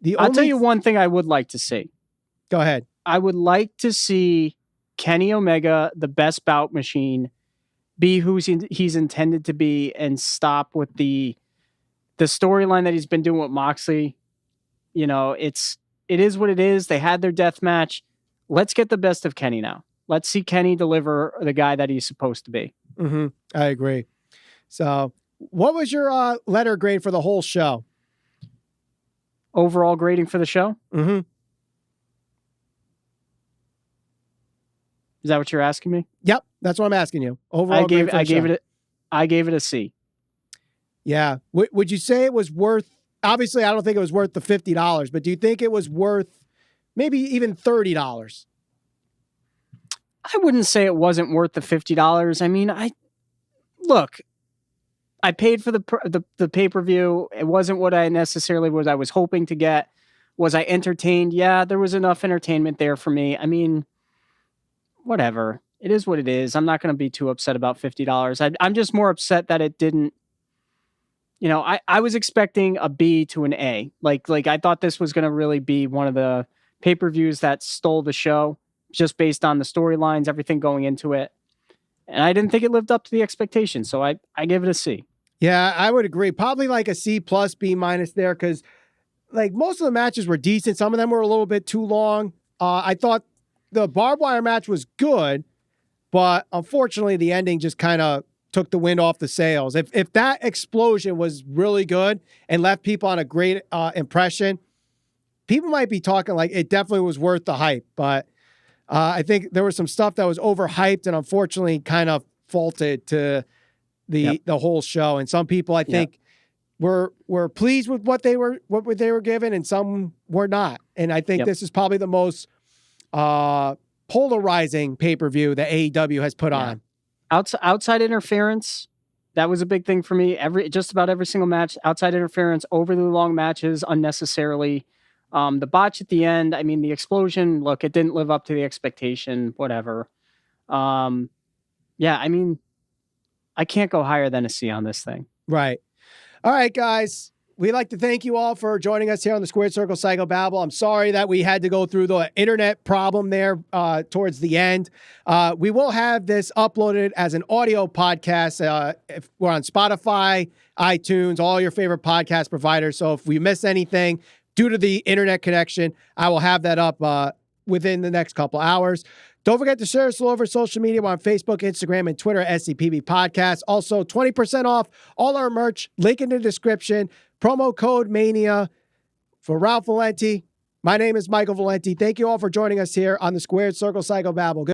tell you one thing I would like to see. Go ahead. I would like to see Kenny Omega, the best bout machine, be who he's intended to be, and stop with the storyline that he's been doing with Moxley. You know, it is what it is. They had their death match. Let's get the best of Kenny now. Let's see Kenny deliver the guy that he's supposed to be. Mm-hmm. I agree. So what was your letter grade for the whole show? Overall grading for the show? Mm-hmm. Is that what you're asking me? Yep. That's what I'm asking you. Overall I gave it a C. Yeah. Would you say it was worth, obviously I don't think it was worth the $50, but do you think it was worth maybe even $30? I wouldn't say it wasn't worth the $50. I mean, I paid for the pay-per-view. It wasn't what I necessarily was hoping to get. Was I entertained? Yeah, there was enough entertainment there for me. I mean, whatever. It is what it is. I'm not going to be too upset about $50. I'm just more upset that it didn't. You know, I was expecting a B to an A. Like I thought this was going to really be one of the pay-per-views that stole the show, just based on the storylines, everything going into it. And I didn't think it lived up to the expectations. So I gave it a C. Yeah, I would agree. Probably like a C plus, B minus there. Cause like most of the matches were decent. Some of them were a little bit too long. I thought the barbed wire match was good, but unfortunately the ending just kind of took the wind off the sails. If that explosion was really good and left people on a great impression, people might be talking like it definitely was worth the hype, but I think there was some stuff that was overhyped and unfortunately kind of faulted to the whole show. And some people I think were pleased with what they were given, and some were not. And I think this is probably the most polarizing pay-per-view that AEW has put on. Outside interference, that was a big thing for me. Just about every single match, outside interference, overly long matches, unnecessarily. The botch at the end, I mean, the explosion, look, it didn't live up to the expectation, whatever. I mean, I can't go higher than a C on this thing. Right. All right, guys. We'd like to thank you all for joining us here on the Squared Circle Psychobabble. I'm sorry that we had to go through the internet problem there towards the end. We will have this uploaded as an audio podcast. If we're on Spotify, iTunes, all your favorite podcast providers. So if we miss anything due to the internet connection, I will have that up within the next couple hours. Don't forget to share us all over social media. We're on Facebook, Instagram, and Twitter, SCPB Podcast. Also, 20% off all our merch. Link in the description. Promo code MANIA for Ralph Valenti. My name is Michael Valenti. Thank you all for joining us here on the Squared Circle Psychobabble.